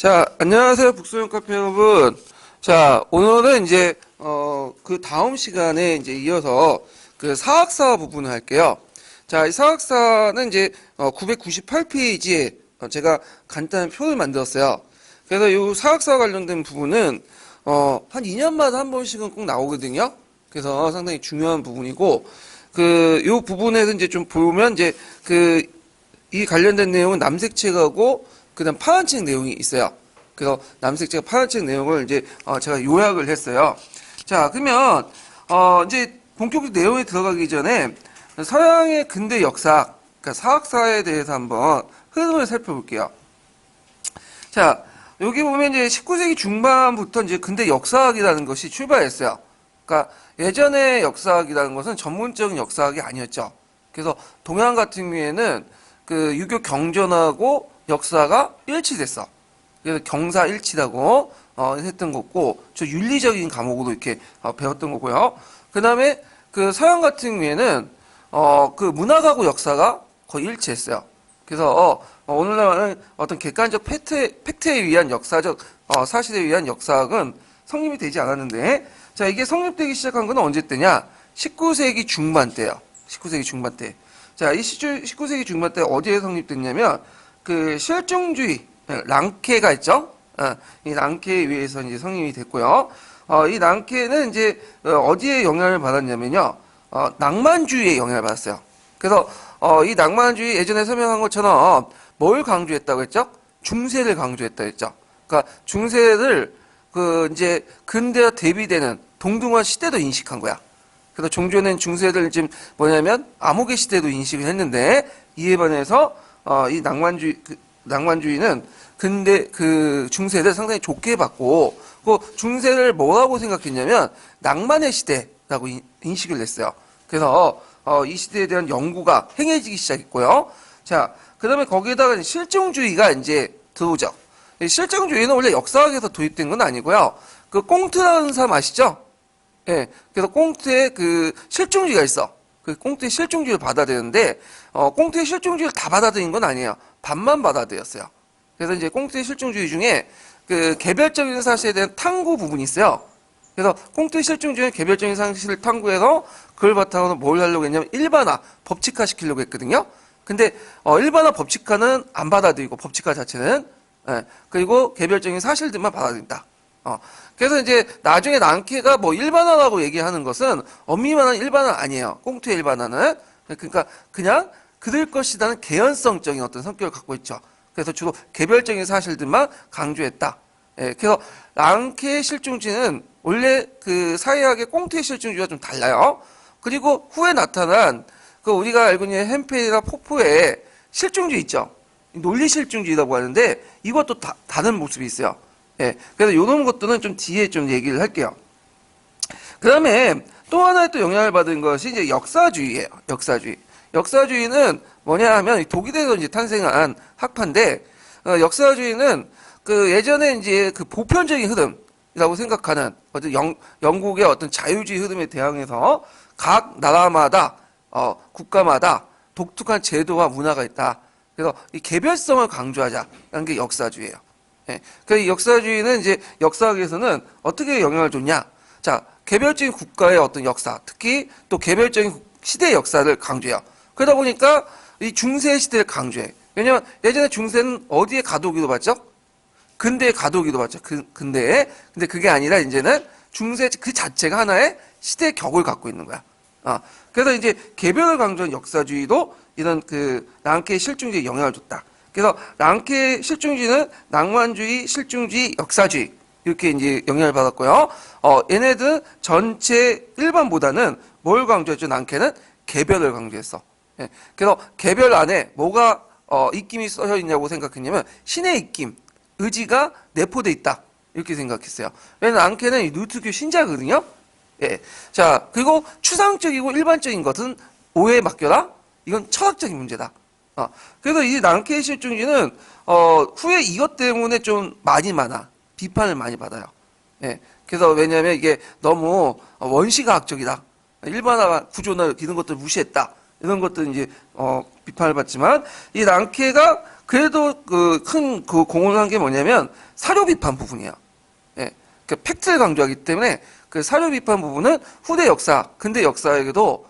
자, 안녕하세요. 북소형 카페 여러분. 자, 오늘은 이제, 그 다음 시간에 이제 이어서 그 사학사 부분을 할게요. 자, 이 사학사는 이제, 998페이지에 제가 간단한 표를 만들었어요. 그래서 이 사학사 관련된 부분은, 한 2년마다 한 번씩은 꼭 나오거든요. 그래서 상당히 중요한 부분이고, 요 부분에서 이제 좀 보면 이제, 이 관련된 내용은 남색책하고 그다음 파란책 내용이 있어요. 그래서 남색책, 파란책 내용을 이제 제가 요약을 했어요. 자, 그러면 이제 본격적 내용에 들어가기 전에 서양의 근대 역사, 그러니까 사학사에 대해서 한번 흐름을 살펴볼게요. 자, 여기 보면 이제 19세기 중반부터 이제 근대 역사학이라는 것이 출발했어요. 그러니까 예전의 역사학이라는 것은 전문적인 역사학이 아니었죠. 그래서 동양 같은 경우에는 그 유교 경전하고 역사가 일치됐어. 그래서 경사일치라고 했던 거고, 저 윤리적인 과목으로 이렇게 배웠던 거고요. 그 다음에 그 서양 같은 경우에는 그 문학하고 역사가 거의 일치했어요. 그래서 오늘날은 어떤 객관적 팩트에 의한 역사적 사실에 의한 역사학은 성립이 되지 않았는데, 자, 이게 성립되기 시작한 건 언제 때냐? 19세기 중반 때요. 19세기 중반 때. 자, 이 19세기 중반 때 어디에 성립됐냐면 그 실종주의 랑케가 있죠. 이 랑케에 의해서 이제 성립이 됐고요. 이 랑케는 이제 어디에 영향을 받았냐면요, 낭만주의에 영향을 받았어요. 그래서 이 낭만주의 예전에 설명한 것처럼 뭘 강조했다고 했죠? 중세를 강조했다고 했죠. 그러니까 중세를 그 이제 근대와 대비되는 동등한 시대도 인식한 거야. 그래서 종전엔 중세를 지금 뭐냐면 암흑의 시대도 인식을 했는데, 이에 반해서 이 낭만주의는 근대 그 중세를 상당히 좋게 봤고, 그 중세를 뭐라고 생각했냐면 낭만의 시대라고 인식을 했어요. 그래서 이 시대에 대한 연구가 행해지기 시작했고요. 자, 그다음에 거기에다가 실종주의가 이제 들어오죠. 실종주의는 원래 역사학에서 도입된 건 아니고요. 그 꽁트라는 사람 아시죠? 예. 그래서 꽁트에 그 실종주의가 있어. 그 꽁트의 실종주의를 받아들였는데, 꽁트의 실종주의를 다 받아들인 건 아니에요. 반만 받아들였어요. 그래서 이제 꽁트의 실종주의 중에 그 개별적인 사실에 대한 탐구 부분이 있어요. 그래서 꽁트의 실종주의는 개별적인 사실을 탐구해서 그걸 바탕으로 뭘 하려고 했냐면 일반화, 법칙화 시키려고 했거든요. 근데 일반화, 법칙화는 안 받아들이고, 법칙화 자체는, 예. 그리고 개별적인 사실들만 받아들인다. 그래서 이제 나중에 랑케가 뭐 일반화라고 얘기하는 것은 엄밀한 일반화 아니에요. 꽁트의 일반화는. 그러니까 그냥 그들 것이라는 개연성적인 어떤 성격을 갖고 있죠. 그래서 주로 개별적인 사실들만 강조했다. 예, 그래서 랑케의 실종주의는 원래 그 사회학의 꽁트의 실종주의와 좀 달라요. 그리고 후에 나타난 그 우리가 알고 있는 햄페이나 포프의 실종주의 있죠. 논리 실종주의라고 하는데 이것도 다른 모습이 있어요. 예, 그래서 이런 것들은 좀 뒤에 좀 얘기를 할게요. 그 다음에 또 하나의 또 영향을 받은 것이 이제 역사주의예요. 역사주의. 역사주의는 뭐냐 하면 독일에서 이제 탄생한 학파인데, 역사주의는 그 예전에 이제 그 보편적인 흐름이라고 생각하는 영국의 어떤 자유주의 흐름에 대항해서 각 나라마다, 국가마다 독특한 제도와 문화가 있다. 그래서 이 개별성을 강조하자라는 게 역사주의예요. 예. 그래서 역사주의는 이제 역사학에서는 어떻게 영향을 줬냐? 자, 개별적인 국가의 어떤 역사, 특히 또 개별적인 시대의 역사를 강조해요. 그러다 보니까 이 중세 시대를 강조해. 왜냐면 예전에 중세는 어디에 가두기로 봤죠? 근대에 가두기로 봤죠. 근대에. 근데 그게 아니라 이제는 중세 그 자체가 하나의 시대의 격을 갖고 있는 거야. 그래서 이제 개별을 강조한 역사주의도 이런 그 랑케의 실종주의에 영향을 줬다. 그래서 랑케의 실종주의는 낭만주의, 실종주의, 역사주의 이렇게 이제 영향을 받았고요. 얘네들 전체 일반보다는 뭘 강조했죠? 랑케는 개별을 강조했어. 예. 그래서 개별 안에 뭐가 입김이 써져 있냐고 생각했냐면 신의 입김, 의지가 내포돼 있다 이렇게 생각했어요. 왜냐면 랑케는 루트교 신자거든요. 예. 자, 그리고 추상적이고 일반적인 것은 오해에 맡겨라. 이건 철학적인 문제다. 그래서 이 랑케의 실종주의는 후에 이것 때문에 좀 많아. 비판을 많이 받아요. 예. 그래서 왜냐하면 이게 너무 원시과학적이다. 일반화 구조나 이런 것들 무시했다. 이런 것들 이제 비판을 받지만 이 랑케가 그래도 그 큰 그 공헌을 한 게 뭐냐면 사료 비판 부분이에요. 예. 그 팩트를 강조하기 때문에 그 사료 비판 부분은 후대 역사, 근대 역사에게도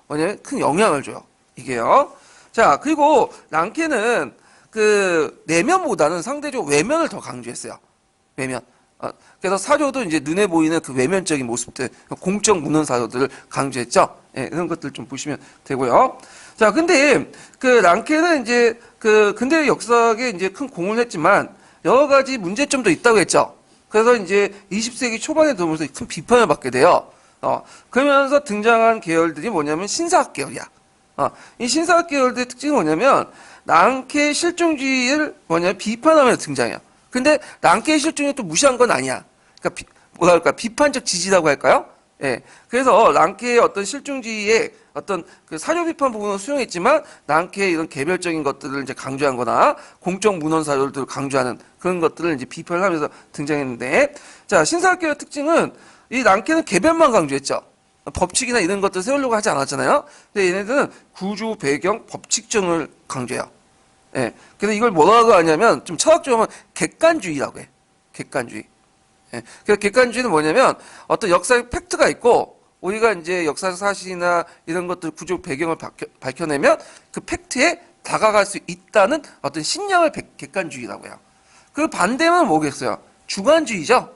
뭐냐면 큰 영향을 줘요. 이게요. 자, 그리고 랑케는 그 내면보다는 상대적으로 외면을 더 강조했어요. 외면. 그래서 사료도 이제 눈에 보이는 그 외면적인 모습들, 공적 문헌 사료들을 강조했죠. 예, 이런 것들 좀 보시면 되고요. 자, 근데 그 랑케는 이제 그 근대 역사에 이제 큰 공헌을 했지만 여러 가지 문제점도 있다고 했죠. 그래서 이제 20세기 초반에 들어오면서 큰 비판을 받게 돼요. 그러면서 등장한 계열들이 뭐냐면 신사학 계열이야. 이 신사학 계열들의 특징이 뭐냐면 랑케 실종주의를 뭐냐면 비판하면서 등장해요. 근데 랑케의 실종이 또 무시한 건 아니야. 그러니까 뭐랄까 비판적 지지라고 할까요? 예. 그래서 랑케의 어떤 실종주의의 어떤 그 사료 비판 부분을 수용했지만 랑케의 이런 개별적인 것들을 이제 강조한거나 공적 문헌 사료들을 강조하는 그런 것들을 이제 비판을 하면서 등장했는데, 자, 신사학계의 특징은 이 랑케는 개별만 강조했죠. 법칙이나 이런 것들 세우려고 하지 않았잖아요. 근데 얘네들은 구조, 배경, 법칙점을 강조해요. 예. 그래서 이걸 뭐라고 하냐면 좀 철학적으로 하면 객관주의라고 해. 객관주의. 예. 그래서 객관주의는 뭐냐면 어떤 역사의 팩트가 있고 우리가 이제 역사 사실이나 이런 것들 구조 배경을 밝혀내면 그 팩트에 다가갈 수 있다는 어떤 신념을 객관주의라고 해요. 그 반대는 뭐겠어요? 주관주의죠.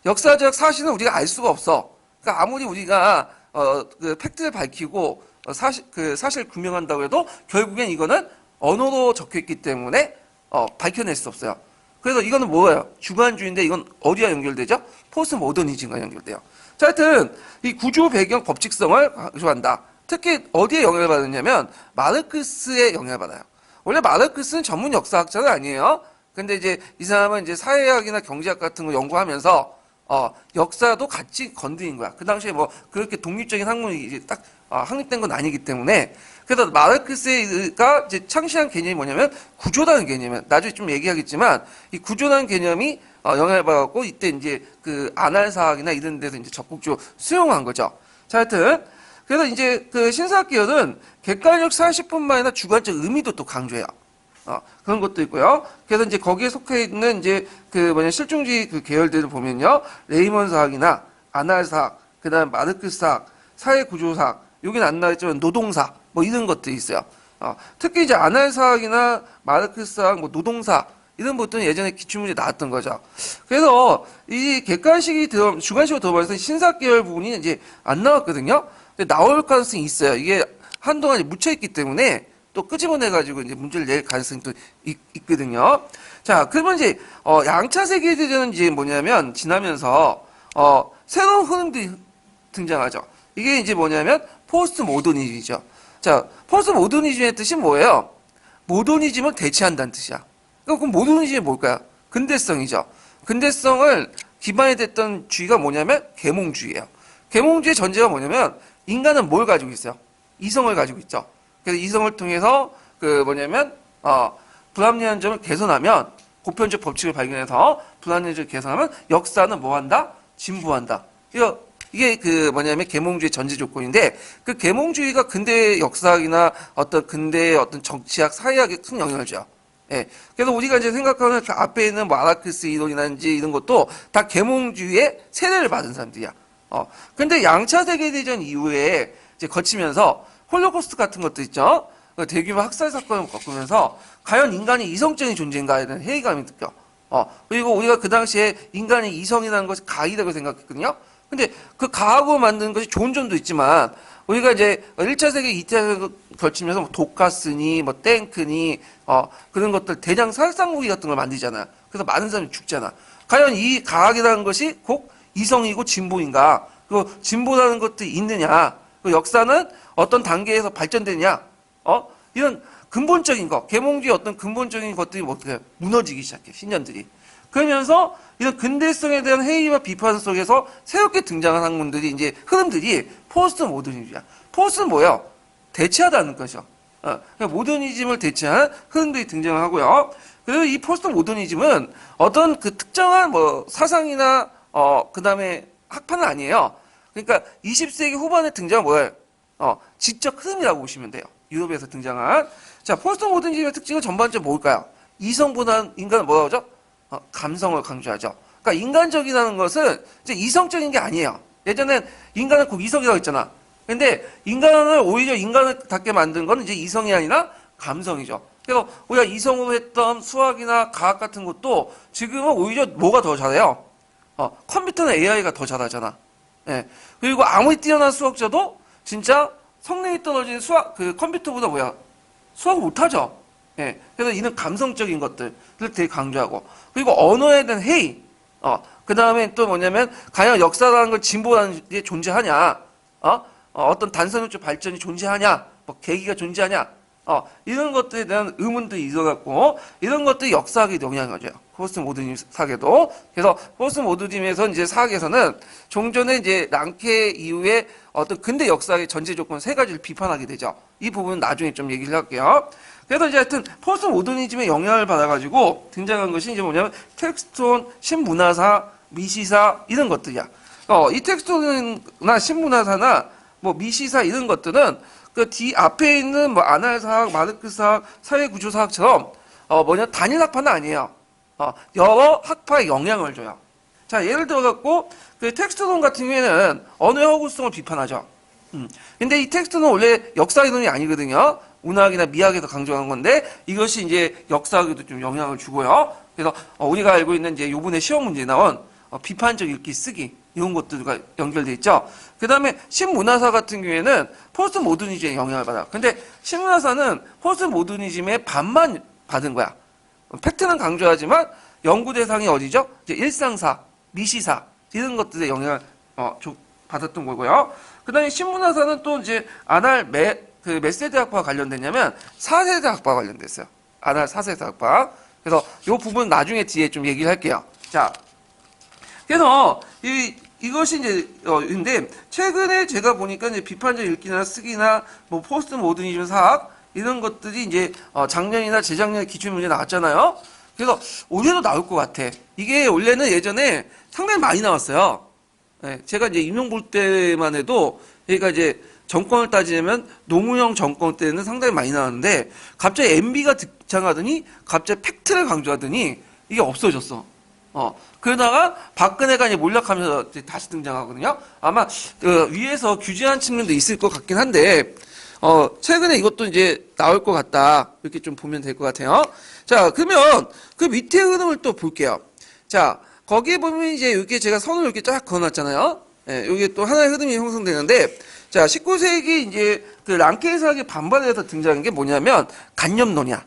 역사적 사실은 우리가 알 수가 없어. 그러니까 아무리 우리가 그 팩트를 밝히고 사실 규명한다고 해도 결국엔 이거는 언어로 적혀있기 때문에 밝혀낼 수 없어요. 그래서 이거는 뭐예요? 주관주의인데 이건 어디와 연결되죠? 포스트 모더니즘과 연결돼요. 자, 하여튼 이 구조 배경 법칙성을 강조한다. 특히 어디에 영향을 받느냐면 마르크스에 영향을 받아요. 원래 마르크스는 전문 역사학자는 아니에요. 근데 이제 이 사람은 이제 사회학이나 경제학 같은 거 연구하면서 역사도 같이 건드린 거야. 그 당시에 뭐 그렇게 독립적인 학문이 이제 딱 확립된 건 아니기 때문에. 그래서 마르크스가 이제 창시한 개념이 뭐냐면 구조라는 개념이에요. 나중에 좀 얘기하겠지만 이 구조라는 개념이 영향을 받았고 이때 이제 그 아날사학이나 이런 데서 이제 적극적으로 수용한 거죠. 자, 하여튼 그래서 이제 그 신사학 계열은 객관적 사실뿐만 아니라 주관적 의미도 또 강조해요. 그런 것도 있고요. 그래서 이제 거기에 속해 있는 이제 그 실종주의 그 계열들을 보면요. 레이먼 사학이나 아날 사학, 그 다음 마르크스 사학, 사회구조사학, 여기는 안 나왔지만 노동사학, 뭐 이런 것들이 있어요. 특히 이제 아날 사학이나 마르크스 사학, 뭐 노동사학, 이런 것들은 예전에 기출문제 나왔던 거죠. 그래서 이 객관식이 주관식으로 들어버려서 신사학 계열 부분이 이제 안 나왔거든요. 근데 나올 가능성이 있어요. 이게 한동안 묻혀있기 때문에 또 끄집어내가지고 이제 문제를 낼 가능성이 또 있거든요. 자, 그러면 이제, 양차 세계대전은 이제 뭐냐면, 지나면서, 새로운 흐름들이 등장하죠. 이게 이제 뭐냐면, 포스트 모더니즘이죠. 자, 포스트 모더니즘의 뜻이 뭐예요? 모더니즘을 대체한다는 뜻이야. 그럼 모더니즘이 뭘까요? 근대성이죠. 근대성을 기반이 됐던 주의가 뭐냐면, 계몽주의예요. 계몽주의 전제가 뭐냐면, 인간은 뭘 가지고 있어요? 이성을 가지고 있죠. 그래서 이성을 통해서 불합리한 점을 개선하면 보편적 법칙을 발견해서 불합리한 점을 개선하면 역사는 뭐한다? 진보한다. 이게 계몽주의 전제 조건인데 그 계몽주의가 근대 역사학이나 어떤 근대의 어떤 정치학, 사회학에 큰 영향을 줘요. 예. 그래서 우리가 이제 생각하는 그 앞에 있는 뭐 마르크스 이론이라든지 이런 것도 다 계몽주의의 세례를 받은 사람들이야. 근데 양차 세계대전 이후에 이제 거치면서 홀로코스트 같은 것도 있죠. 대규모 학살 사건을 겪으면서 과연 인간이 이성적인 존재인가에 대한 회의감이 느껴. 그리고 우리가 그 당시에 인간의 이성이라는 것이 가이라고 생각했거든요. 근데 그 가하고 만드는 것이 좋은 점도 있지만 우리가 이제 1차 세계, 2차 세계 걸치면서 뭐 독가스니 뭐 탱크니 그런 것들 대량 살상무기 같은 걸 만들잖아. 그래서 많은 사람이 죽잖아. 과연 이 가학이라는 것이 꼭 이성이고 진보인가? 그 진보라는 것도 있느냐? 그 역사는 어떤 단계에서 발전되냐? 이런 근본적인 거, 계몽주의 어떤 근본적인 것들이 어떻게 무너지기 시작해, 신념들이. 그러면서 이런 근대성에 대한 회의와 비판 속에서 새롭게 등장한 학문들이 이제 흐름들이 포스트 모더니즘이야. 포스트는 뭐예요? 대체하다는 거죠. 그러니까 모더니즘을 대체하는 흐름들이 등장하고요. 그리고 이 포스트 모더니즘은 어떤 그 특정한 뭐 사상이나 그 다음에 학파는 아니에요. 그러니까 20세기 후반에 등장한 뭐예요? 지적 흐름이라고 보시면 돼요. 유럽에서 등장한. 자, 포스트 모더니즘의 특징은 전반적으로 뭘까요? 이성보다는 인간은 뭐라고 하죠? 감성을 강조하죠. 그러니까 인간적이라는 것은 이제 이성적인 게 아니에요. 예전엔 인간은 꼭 이성이라고 했잖아. 근데 인간을 오히려 인간답게 만든 건 이제 이성이 아니라 감성이죠. 그래서 우리가 이성으로 했던 수학이나 과학 같은 것도 지금은 오히려 뭐가 더 잘해요? 컴퓨터나 AI가 더 잘하잖아. 예. 그리고 아무리 뛰어난 수학자도 진짜 성능이 떨어진 그 컴퓨터보다 수학을 못하죠. 예. 그래서 이는 감성적인 것들을 되게 강조하고. 그리고 언어에 대한 회의. 그 다음에 또 뭐냐면, 과연 역사라는 걸 진보라는 게 존재하냐? 어떤 단선우주 발전이 존재하냐? 뭐 계기가 존재하냐? 이런 것들에 대한 의문들이 있어갖고, 이런 것들이 역사학에 영향을 줘요. 포스트 모더니즘 사학에도. 그래서 포스트 모더니즘에서 이제 사학에서는 종전에 이제 랑케 이후에 어떤 근대 역사의 전제 조건 세 가지를 비판하게 되죠. 이 부분은 나중에 좀 얘기를 할게요. 그래서 이제 하여튼 포스트 모더니즘의 영향을 받아가지고 등장한 것이 이제 뭐냐면 텍스톤, 신문화사, 미시사 이런 것들이야. 이 텍스톤이나 신문화사나 뭐 미시사 이런 것들은 그 뒤 앞에 있는 뭐 아날사학, 마르크스학, 사회구조사학처럼 단일 학파는 아니에요. 여러 학파에 영향을 줘요. 자, 예를 들어 갖고 그 텍스트론 같은 경우에는 언어의 허구성을 비판하죠. 근데 이 텍스트는 원래 역사 이론이 아니거든요. 문학이나 미학에서 강조하는 건데 이것이 이제 역사학에도 좀 영향을 주고요. 그래서 우리가 알고 있는 이제 요번에 시험 문제에 나온 비판적 읽기 쓰기 이런 것들과 연결돼 있죠. 그 다음에 신문화사 같은 경우에는 포스트 모더니즘에 영향을 받아. 근데 신문화사는 포스트 모더니즘의 반만 받은 거야. 팩트는 강조하지만 연구 대상이 어디죠? 이제 일상사, 미시사 이런 것들에 영향을 받았던 거고요. 그다음에 신문화사는 또 이제 몇 세대 학파와 관련됐냐면 4세대 학파와 관련됐어요. 아날 4세대 학파. 그래서 이 부분 나중에 뒤에 좀 얘기를 할게요. 자, 그래서 이것이 이제 근데 최근에 제가 보니까 이제 비판적 읽기나 쓰기나 뭐 포스트 모더니즘 사학 이런 것들이 이제 작년이나 재작년에 기출문제 나왔잖아요. 그래서 올해도 나올 것 같아. 이게 원래는 예전에 상당히 많이 나왔어요. 네, 제가 이제 임용 볼 때만 해도 그러니까 이제 정권을 따지면 노무현 정권 때는 상당히 많이 나왔는데 갑자기 MB가 등장하더니 갑자기 팩트를 강조하더니 이게 없어졌어. 그러다가 박근혜가 이제 몰락하면서 다시 등장하거든요. 아마 위에서 규제한 측면도 있을 것 같긴 한데 최근에 이것도 이제 나올 것 같다. 이렇게 좀 보면 될 것 같아요. 자, 그러면 그 밑에 흐름을 또 볼게요. 자, 거기에 보면 이제 이렇게 제가 선을 이렇게 쫙 그어놨잖아요. 예, 이게 또 하나의 흐름이 형성되는데, 자, 19세기 이제 그 랑케 사학의 반발에서 등장한 게 뭐냐면 간념론이야.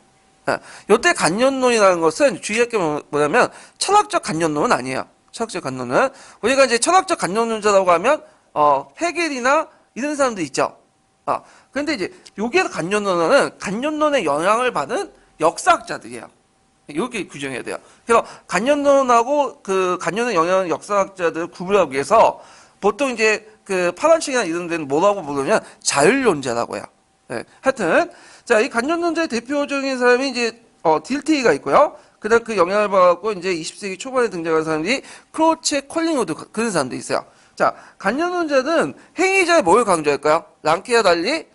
요때 간념론이라는 것은 주의할 게 뭐냐면 철학적 간념론은 아니에요. 철학적 간념론은 우리가 이제 철학적 간념론자라고 하면 헤겔이나 이런 사람들 있죠. 그런데 이제 여기에서 간념론은 간념론의 영향을 받은 역사학자들이에요. 이렇게 규정해야 돼요. 그래서 간념론하고 그 간념론에 영향을 역사학자들을 구분하기 위해서 보통 이제 그 파란식이나 이런 데는 뭐라고 부르냐면 자율론자라고 해요. 네. 하여튼 자, 이 간념론자의 대표적인 사람이 이제 딜테이가 있고요. 그다음 그 영향을 받고 이제 20세기 초반에 등장한 사람이 크로체 콜링우드 그런 사람도 있어요. 자, 간념론자는 행위자의 뭘 강조할까요? 랑케와 달리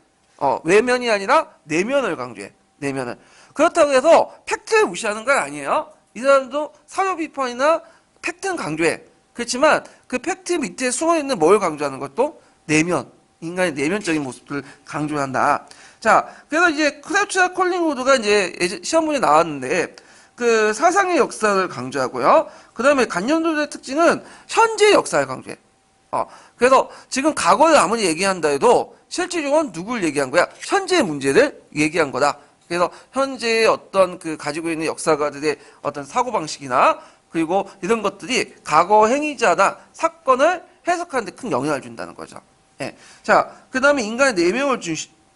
외면이 아니라 내면을 강조해. 내면을. 그렇다고 해서 팩트를 무시하는 건 아니에요. 이 사람도 사회 비판이나 팩트는 강조해. 그렇지만 그 팩트 밑에 숨어있는 뭘 강조하는 것도 내면, 인간의 내면적인 모습을 강조한다. 자, 그래서 이제 크로체와 콜링우드가 이제 시험 문제 나왔는데 그 사상의 역사를 강조하고요. 그 다음에 간념론자의 특징은 현재의 역사를 강조해. 그래서 지금 과거를 아무리 얘기한다 해도 실질적으로 누굴 얘기한 거야? 현재의 문제를 얘기한 거다. 그래서 현재의 어떤 그 가지고 있는 역사가들의 어떤 사고방식이나 그리고 이런 것들이 과거 행위자나 사건을 해석하는 데 큰 영향을 준다는 거죠. 예. 자, 그 다음에 인간의 내면을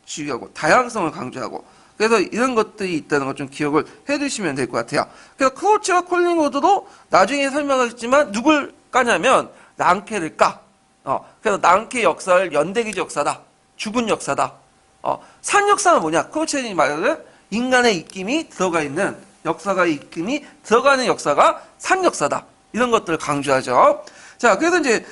주의하고 다양성을 강조하고 그래서 이런 것들이 있다는 걸 좀 기억을 해두시면 될 것 같아요. 그래서 크로체와 콜링우드도 나중에 설명하겠지만 누굴 까냐면 랑케를 까. 그래서 랑케 역사를 연대기적 역사다. 죽은 역사다. 산 역사는 뭐냐? 크로체니 말하는 인간의 입김이 들어가 있는 역사가 입김이 들어가는 역사가 산 역사다. 이런 것들을 강조하죠. 자, 그래서 이제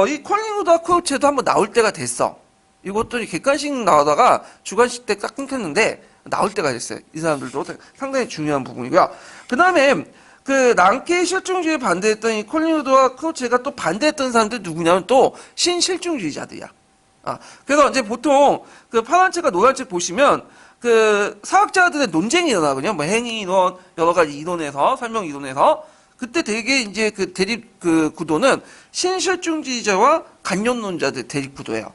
이 콜링우드와 크로체도 한번 나올 때가 됐어. 이것도 객관식 나오다가 주관식 때 딱 끊겼는데 나올 때가 됐어요. 이 사람들도 상당히 중요한 부분이고요. 그 다음에 그 랑케 실증주의에 반대했던 이 콜링우드와 크로체가 또 반대했던 사람들 누구냐면 또 신실증주의자들이야. 그래서 이제 보통 그 파란 책과 노란 책 보시면 그 사학자들의 논쟁이 일어나거든요. 뭐 행위 이론, 여러 가지 이론에서, 설명 이론에서. 그때 되게 이제 그 대립 그 구도는 신실증주의자와 간념론자들 대립 구도예요.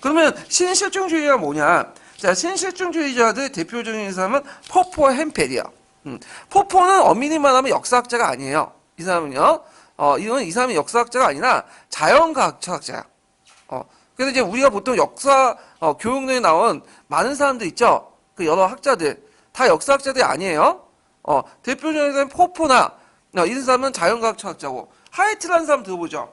그러면 신실증주의가 뭐냐? 자, 신실증주의자들 대표적인 사람은 포포와 햄펠이야. 포포는 엄밀히 말하면 역사학자가 아니에요. 이 사람은요. 이 사람이 역사학자가 아니라 자연과학 철학자야. 그래서 이제 우리가 보통 역사 교육론에 나온 많은 사람들 있죠. 그 여러 학자들 다 역사학자들이 아니에요. 대표적인 사람은 포포나 이런 사람은 자연과학 철학자고 하이트라는 사람 들어보죠.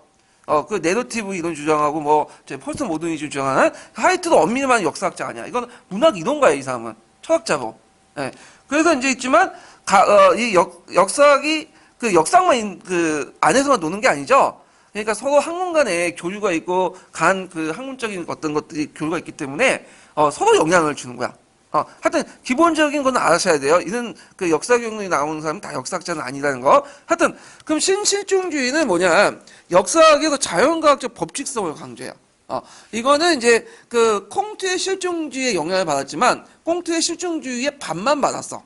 그 내러티브 이론 주장하고 뭐 포스트 모더니즘 주장하는 하이트도 엄밀히 말하면 역사학자 아니야. 이건 문학 이론가야. 이 사람은 철학자고. 예. 그래서 이제 있지만 이 역사학이 그 역사만 그 안에서만 노는 게 아니죠. 그러니까 서로 학문 간에 교류가 있고 그 학문적인 어떤 것들이 교류가 있기 때문에 서로 영향을 주는 거야. 하여튼 기본적인 건 알아셔야 돼요. 이런 그 역사 교육론이 나오는 사람은 다 역사학자는 아니라는 거. 하여튼 그럼 신실증주의는 뭐냐? 역사학에서 자연과학적 법칙성을 강조해요. 이거는 이제 그 콩트의 실증주의의 영향을 받았지만 콩트의 실증주의의 반만 받았어.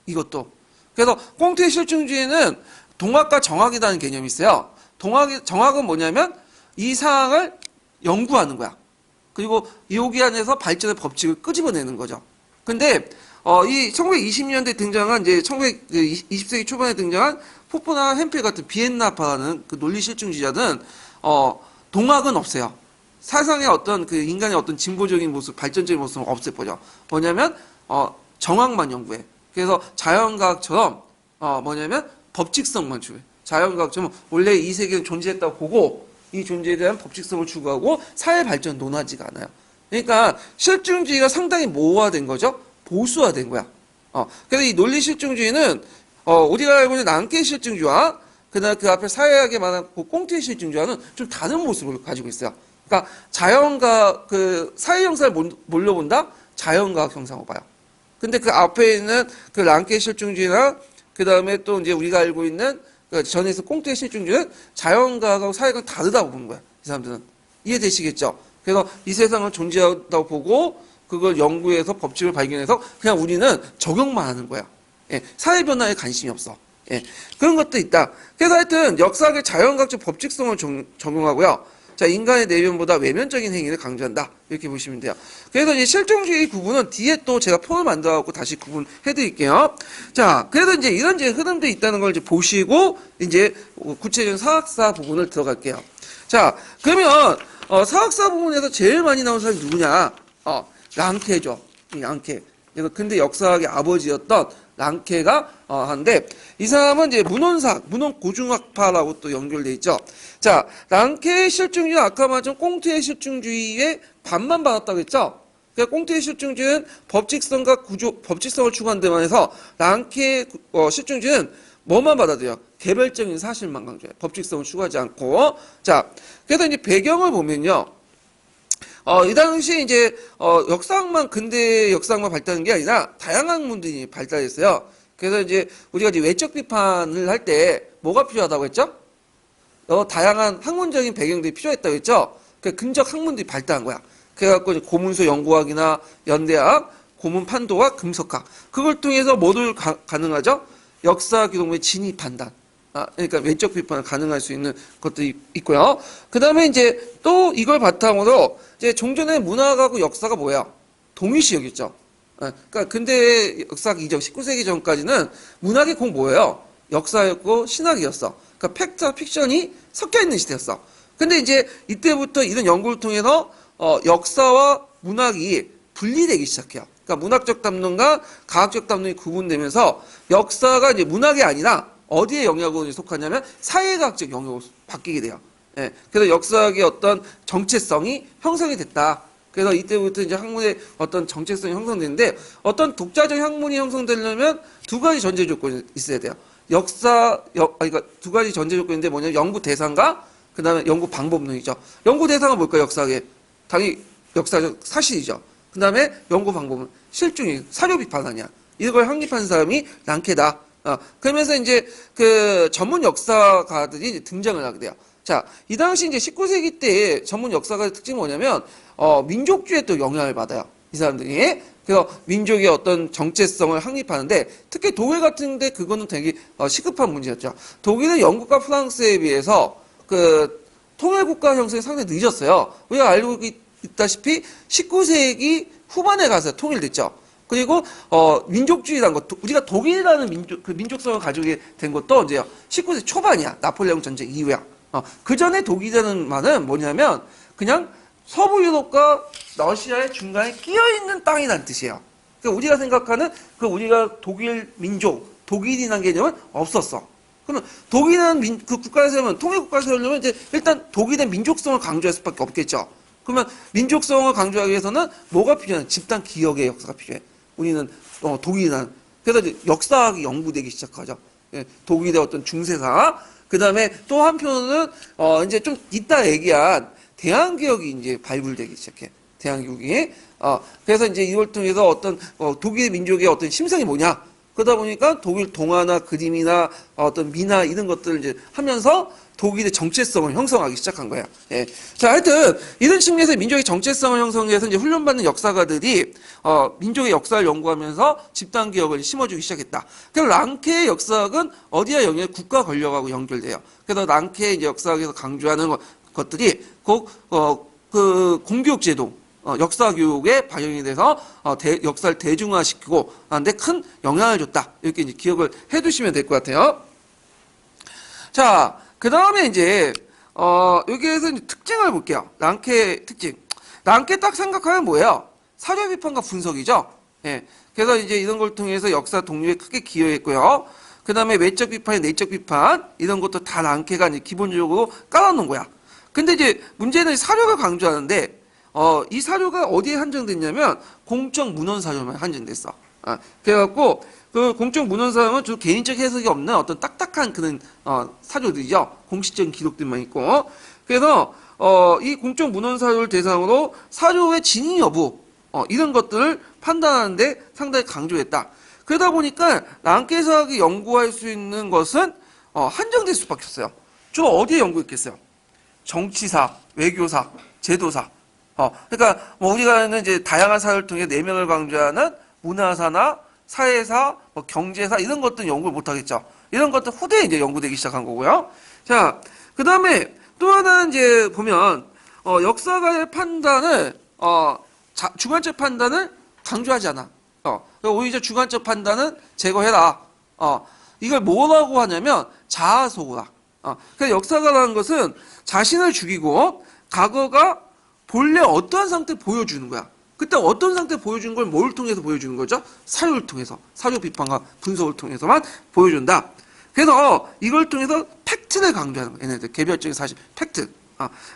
이것도. 그래서 콩트의 실증주의는 동학과 정학이라는 개념이 있어요. 정학은 뭐냐면 이 사항을 연구하는 거야. 그리고 여기 안에서 발전의 법칙을 끄집어내는 거죠. 근데 이 1920년대 등장한 이제 20세기 초반에 등장한 포포나 햄펠 같은 비엔나파라는 그 논리 실증주의자들은 동학은 없어요. 사상의 어떤 그 인간의 어떤 진보적인 모습, 발전적인 모습을 없애버려. 뭐냐면 정학만 연구해. 그래서 자연과학처럼 뭐냐면 법칙성만 추구해. 자연과학처럼 원래 이 세계는 존재했다고 보고 이 존재에 대한 법칙성을 추구하고 사회 발전 논하지가 않아요. 그러니까 실증주의가 상당히 모호화된 거죠. 보수화된 거야. 그래서 이 논리 실증주의는 우리가 알고 있는 랑케 실증주의와 그다음 그 앞에 사회학에 말한 꽁트의 실증주의와는 좀 다른 모습을 가지고 있어요. 그러니까 자연과 그 사회 형상을 몰려본다. 자연과학 형상을 봐요. 근데 그 앞에 있는 그 랑케 실증주의나 그 다음에 또 이제 우리가 알고 있는 그 전에서 꽁트의 실증주의는 자연과학하고 사회가 다르다고 보는 거야. 이 사람들은. 이해되시겠죠? 그래서 이 세상은 존재한다고 보고 그걸 연구해서 법칙을 발견해서 그냥 우리는 적용만 하는 거야. 예, 사회 변화에 관심이 없어. 예, 그런 것도 있다. 그래서 하여튼 역사학의 자연과학적 법칙성을 적용하고요. 자, 인간의 내면보다 외면적인 행위를 강조한다. 이렇게 보시면 돼요. 그래서 이제 실증주의 구분은 뒤에 또 제가 표를 만들어갖고 다시 구분해 드릴게요. 자, 그래서 이제 이런 이제 흐름도 있다는 걸 이제 보시고 이제 구체적인 사학사 부분을 들어갈게요. 자, 그러면 사학사 부분에서 제일 많이 나온 사람이 누구냐? 랑케죠. 랑케. 근데 역사학의 아버지였던 랑케가 한데 이 사람은 이제 문헌 고중학파라고 또 연결돼 있죠. 자, 랑케의 실증주의 아까 말한 꽁트의 실증주의의 반만 받았다고 했죠. 그러니까 꽁트의 실증주의는 법칙성과 법칙성을 추구하는 데만 해서 랑케의 실증주의는 뭐만 받아들여요? 개별적인 사실만 강조해요. 법칙성을 추구하지 않고. 자, 그래서 이제 배경을 보면요. 이 당시 이제 역사학만 근대 역사학만 발달한 게 아니라 다양한 학문들이 발달했어요. 그래서 이제 우리가 이제 외적 비판을 할 때 뭐가 필요하다고 했죠? 다양한 학문적인 배경들이 필요했다고 했죠. 그 근적 학문들이 발달한 거야. 그래갖고 고문서 연구학이나 연대학, 고문 판도학, 금속학 그걸 통해서 뭐를 가능하죠? 역사 기록물의 진위 판단. 그러니까 외적 비판을 가능할 수 있는 것들이 있고요. 그 다음에 이제 또 이걸 바탕으로 이제 종전의 문학하고 역사가 뭐예요? 동일시였겠죠. 그러니까 근대 역사 이전 19세기 전까지는 문학이 꼭 뭐예요? 역사였고 신학이었어. 그러니까 팩트와 픽션이 섞여 있는 시대였어. 근데 이제 이때부터 이런 연구를 통해서 역사와 문학이 분리되기 시작해요. 그러니까 문학적 담론과 과학적 담론이 구분되면서 역사가 이제 문학이 아니라 어디에 영역으로 속하냐면 사회과학적 영역으로 바뀌게 돼요. 예, 그래서 역사학의 어떤 정체성이 형성이 됐다. 그래서 이때부터 이제 학문의 어떤 정체성이 형성되는데 어떤 독자적 학문이 형성되려면 두 가지 전제 조건이 있어야 돼요. 그러니까 두 가지 전제 조건인데 뭐냐면 연구 대상과 그 다음에 연구 방법론이죠. 연구 대상은 뭘까요? 역사학의 당연히 역사적 사실이죠. 그 다음에 연구 방법은 실중이 사료 비판 아니야. 이걸 확립한 사람이 랑케다. 그러면서 이제 그 전문 역사가들이 등장을 하게 돼요. 자, 이 당시 이제 19세기 때 전문 역사가의 특징이 뭐냐면, 민족주의에 또 영향을 받아요. 이 사람들이. 그래서 민족의 어떤 정체성을 확립하는데, 특히 독일 같은데 그거는 되게 시급한 문제였죠. 독일은 영국과 프랑스에 비해서 그 통일국가 형성이 상당히 늦었어요. 우리가 알고 있다시피 19세기 후반에 가서 통일됐죠. 그리고 민족주의라는 것, 우리가 독일이라는 민족성을 가지게 된 것도 이제 19세기 초반이야. 나폴레옹 전쟁 이후야. 그 전에 독일이라는 말은 뭐냐면 그냥 서부 유럽과 러시아의 중간에 끼어있는 땅이라는 뜻이에요. 그러니까 우리가 생각하는 그 우리가 독일 민족, 독일이라는 개념은 없었어. 그러면 독일이라는 그 국가를 세우면, 통일국가를 세우려면 이제 일단 독일의 민족성을 강조할 수밖에 없겠죠. 그러면 민족성을 강조하기 위해서는 뭐가 필요하냐? 집단 기억의 역사가 필요해. 우리는 독일이라는. 그래서 이제 역사학이 연구되기 시작하죠. 예, 독일의 어떤 중세사. 그 다음에 또 한편으로는 이제 좀 이따 얘기한 대항개혁이 이제 발굴되기 시작해. 대항개혁이. 그래서 이제 이걸 통해서 어떤 독일 민족의 어떤 심성이 뭐냐? 그러다 보니까 독일 동화나 그림이나 어떤 미나 이런 것들을 이제 하면서 독일의 정체성을 형성하기 시작한 거야. 예. 자, 하여튼 이런 측면에서 민족의 정체성을 형성해서 이제 훈련받는 역사가들이 민족의 역사를 연구하면서 집단 기억을 심어주기 시작했다. 그래서 랑케의 역사학은 어디에 연결? 국가 권력하고 연결돼요. 그래서 랑케의 이제 역사학에서 강조하는 것들이 그 공교육 제도, 역사 교육에 반영이 돼서 역사를 대중화시키고 하는데 큰 영향을 줬다. 이렇게 이제 기억을 해두시면 될 것 같아요. 자, 그 다음에 이제 여기에서 이제 특징을 볼게요. 랑케 특징. 랑케 딱 생각하면 뭐예요? 사료 비판과 분석이죠. 예. 그래서 이제 이런 걸 통해서 역사 독립에 크게 기여했고요. 그 다음에 외적 비판이 내적 비판 이런 것도 다 랑케가 이제 기본적으로 깔아놓은 거야. 근데 이제 문제는 사료가 강조하는데 이 사료가 어디에 한정됐냐면 공적 문헌 사료만 한정됐어. 그래갖고 그 공적 문헌 사료는 좀 개인적 해석이 없는 어떤 딱딱한 그런 사료들이죠. 공식적인 기록들만 있고. 그래서 이 공적 문헌 사료를 대상으로 사료의 진위 여부 이런 것들을 판단하는데 상당히 강조했다. 그러다 보니까 랑케사학이 연구할 수 있는 것은 한정될 수밖에 없어요. 주로 어디에 연구했겠어요? 정치사, 외교사, 제도사. 그러니까 뭐 우리가 이제 다양한 사회를 통해 내면을 강조하는 문화사나 사회사, 뭐 경제사 이런 것들은 연구를 못 하겠죠. 이런 것들 후대에 이제 연구되기 시작한 거고요. 자, 그 다음에 또 하나 이제 보면 역사가의 판단을 주관적 판단을 강조하지 않아. 오히려 주관적 판단은 제거해라. 이걸 뭐라고 하냐면 자아소고라. 그러니까 역사가라는 것은 자신을 죽이고 과거가 본래 어떠한 상태를 보여주는 거야. 그때 어떤 상태를 보여주는 걸 뭘 통해서 보여주는 거죠? 사료를 통해서, 사료 비판과 분석을 통해서만 보여준다. 그래서 이걸 통해서 팩트를 강조하는 거야. 얘네들 개별적인 사실, 팩트.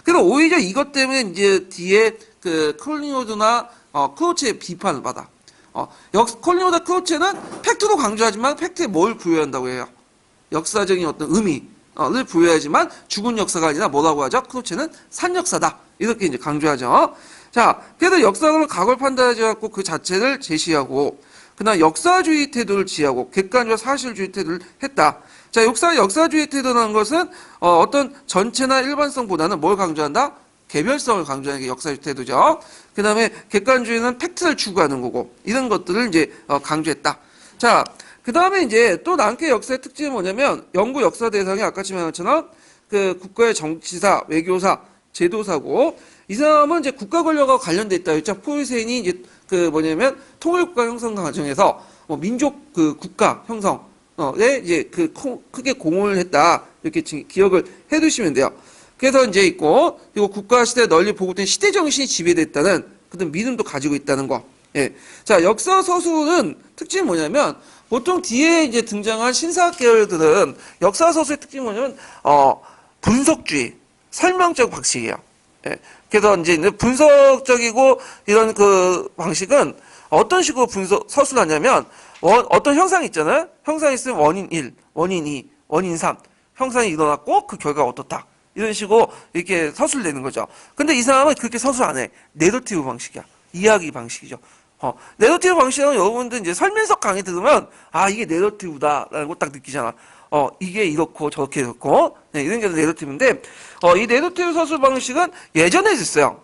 그래서 오히려 이것 때문에 이제 뒤에 그 콜링우드나 크로체의 비판을 받아. 콜링우드나 크로체는 팩트도 강조하지만 팩트에 뭘 부여한다고 해요? 역사적인 어떤 의미를 부여하지만 죽은 역사가 아니라 뭐라고 하죠? 크로체는 산역사다. 이렇게 이제 강조하죠. 자, 그래서 역사를 각을 판단하지 않고 그 자체를 제시하고, 그다음 역사주의 태도를 지하고 객관적 사실주의 태도를 했다. 자, 역사주의 태도라는 것은 어떤 전체나 일반성보다는 뭘 강조한다? 개별성을 강조하는 게 역사주의 태도죠. 그다음에 객관주의는 팩트를 추구하는 거고 이런 것들을 이제 강조했다. 자, 그다음에 이제 또 랑케 역사의 특징이 뭐냐면 연구 역사 대상이 아까 말한 것처럼 그 국가의 정치사, 외교사, 제도사고 이 사람은 이제 국가 권력과 관련돼 있다 했죠. 포일센이 이제 그 뭐냐면 통일국가 형성 과정에서 민족 그 국가 형성에 이제 그 크게 공헌을 했다 이렇게 기억을 해두시면 돼요. 그래서 이제 있고 그리고 국가 시대에 널리 보급된 시대 정신이 지배됐다는 그런 믿음도 가지고 있다는 거. 예. 자, 역사 서술은 특징이 뭐냐면 보통 뒤에 이제 등장한 신사학 계열들은 역사 서술의 특징이 뭐냐면 분석주의, 설명적 방식이에요. 예. 그래서 이제 분석적이고 이런 그 방식은 어떤 식으로 서술하냐면 어떤 형상이 있잖아요. 형상이 있으면 원인 1, 원인 2, 원인 3 형상이 일어났고 그 결과가 어떻다. 이런 식으로 이렇게 서술내는 거죠. 근데 이 사람은 그렇게 서술 안 해. 내러티브 방식이야. 이야기 방식이죠. 내러티브 방식은 여러분들 이제 설명서 강의 들으면, 아, 이게 내러티브다라고 딱 느끼잖아. 이게 이렇고 저렇게 이렇고, 네, 이런 게 내러티브인데, 이 내러티브 서술 방식은 예전에 있었어요.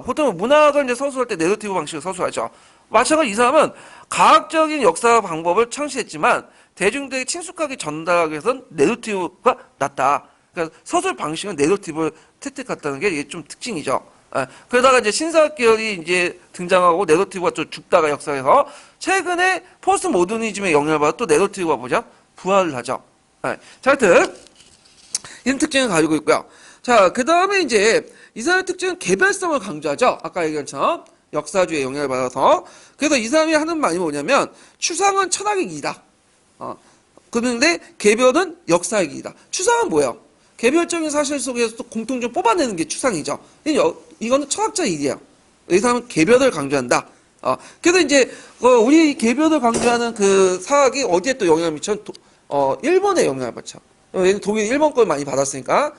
보통 문학을 이제 서술할 때 내러티브 방식을 서술하죠. 마찬가지로 이 사람은 과학적인 역사 방법을 창시했지만, 대중들에게 친숙하게 전달하기 위해서는 내러티브가 낫다. 그러니까 서술 방식은 내러티브를 택했다는 게 이게 좀 특징이죠. 그러다가 이제 신사학 계열이 이제 등장하고 내러티브가 좀 죽다가 역사에서 최근에 포스트 모더니즘의 영향을 받아 또 내러티브가 뭐죠? 부활을 하죠. 자, 하여튼 이런 특징을 가지고 있고요. 자, 그 다음에 이제 이 사람의 특징은 개별성을 강조하죠. 아까 얘기한 것처럼 역사주의 영향을 받아서. 그래서 이 사람이 하는 말이 뭐냐면 추상은 철학의 길이다. 그런데 개별은 역사의 길이다. 추상은 뭐예요? 개별적인 사실 속에서 또 공통점 뽑아내는 게 추상이죠. 이거는 철학자의 일이에요. 이 사람은 개별을 강조한다. 그래서 이제 우리 개별을 강조하는 그 사학이 어디에 또 영향을 미쳐? 일본에 영향을 받죠. 독일 일본 걸 많이 받았으니까.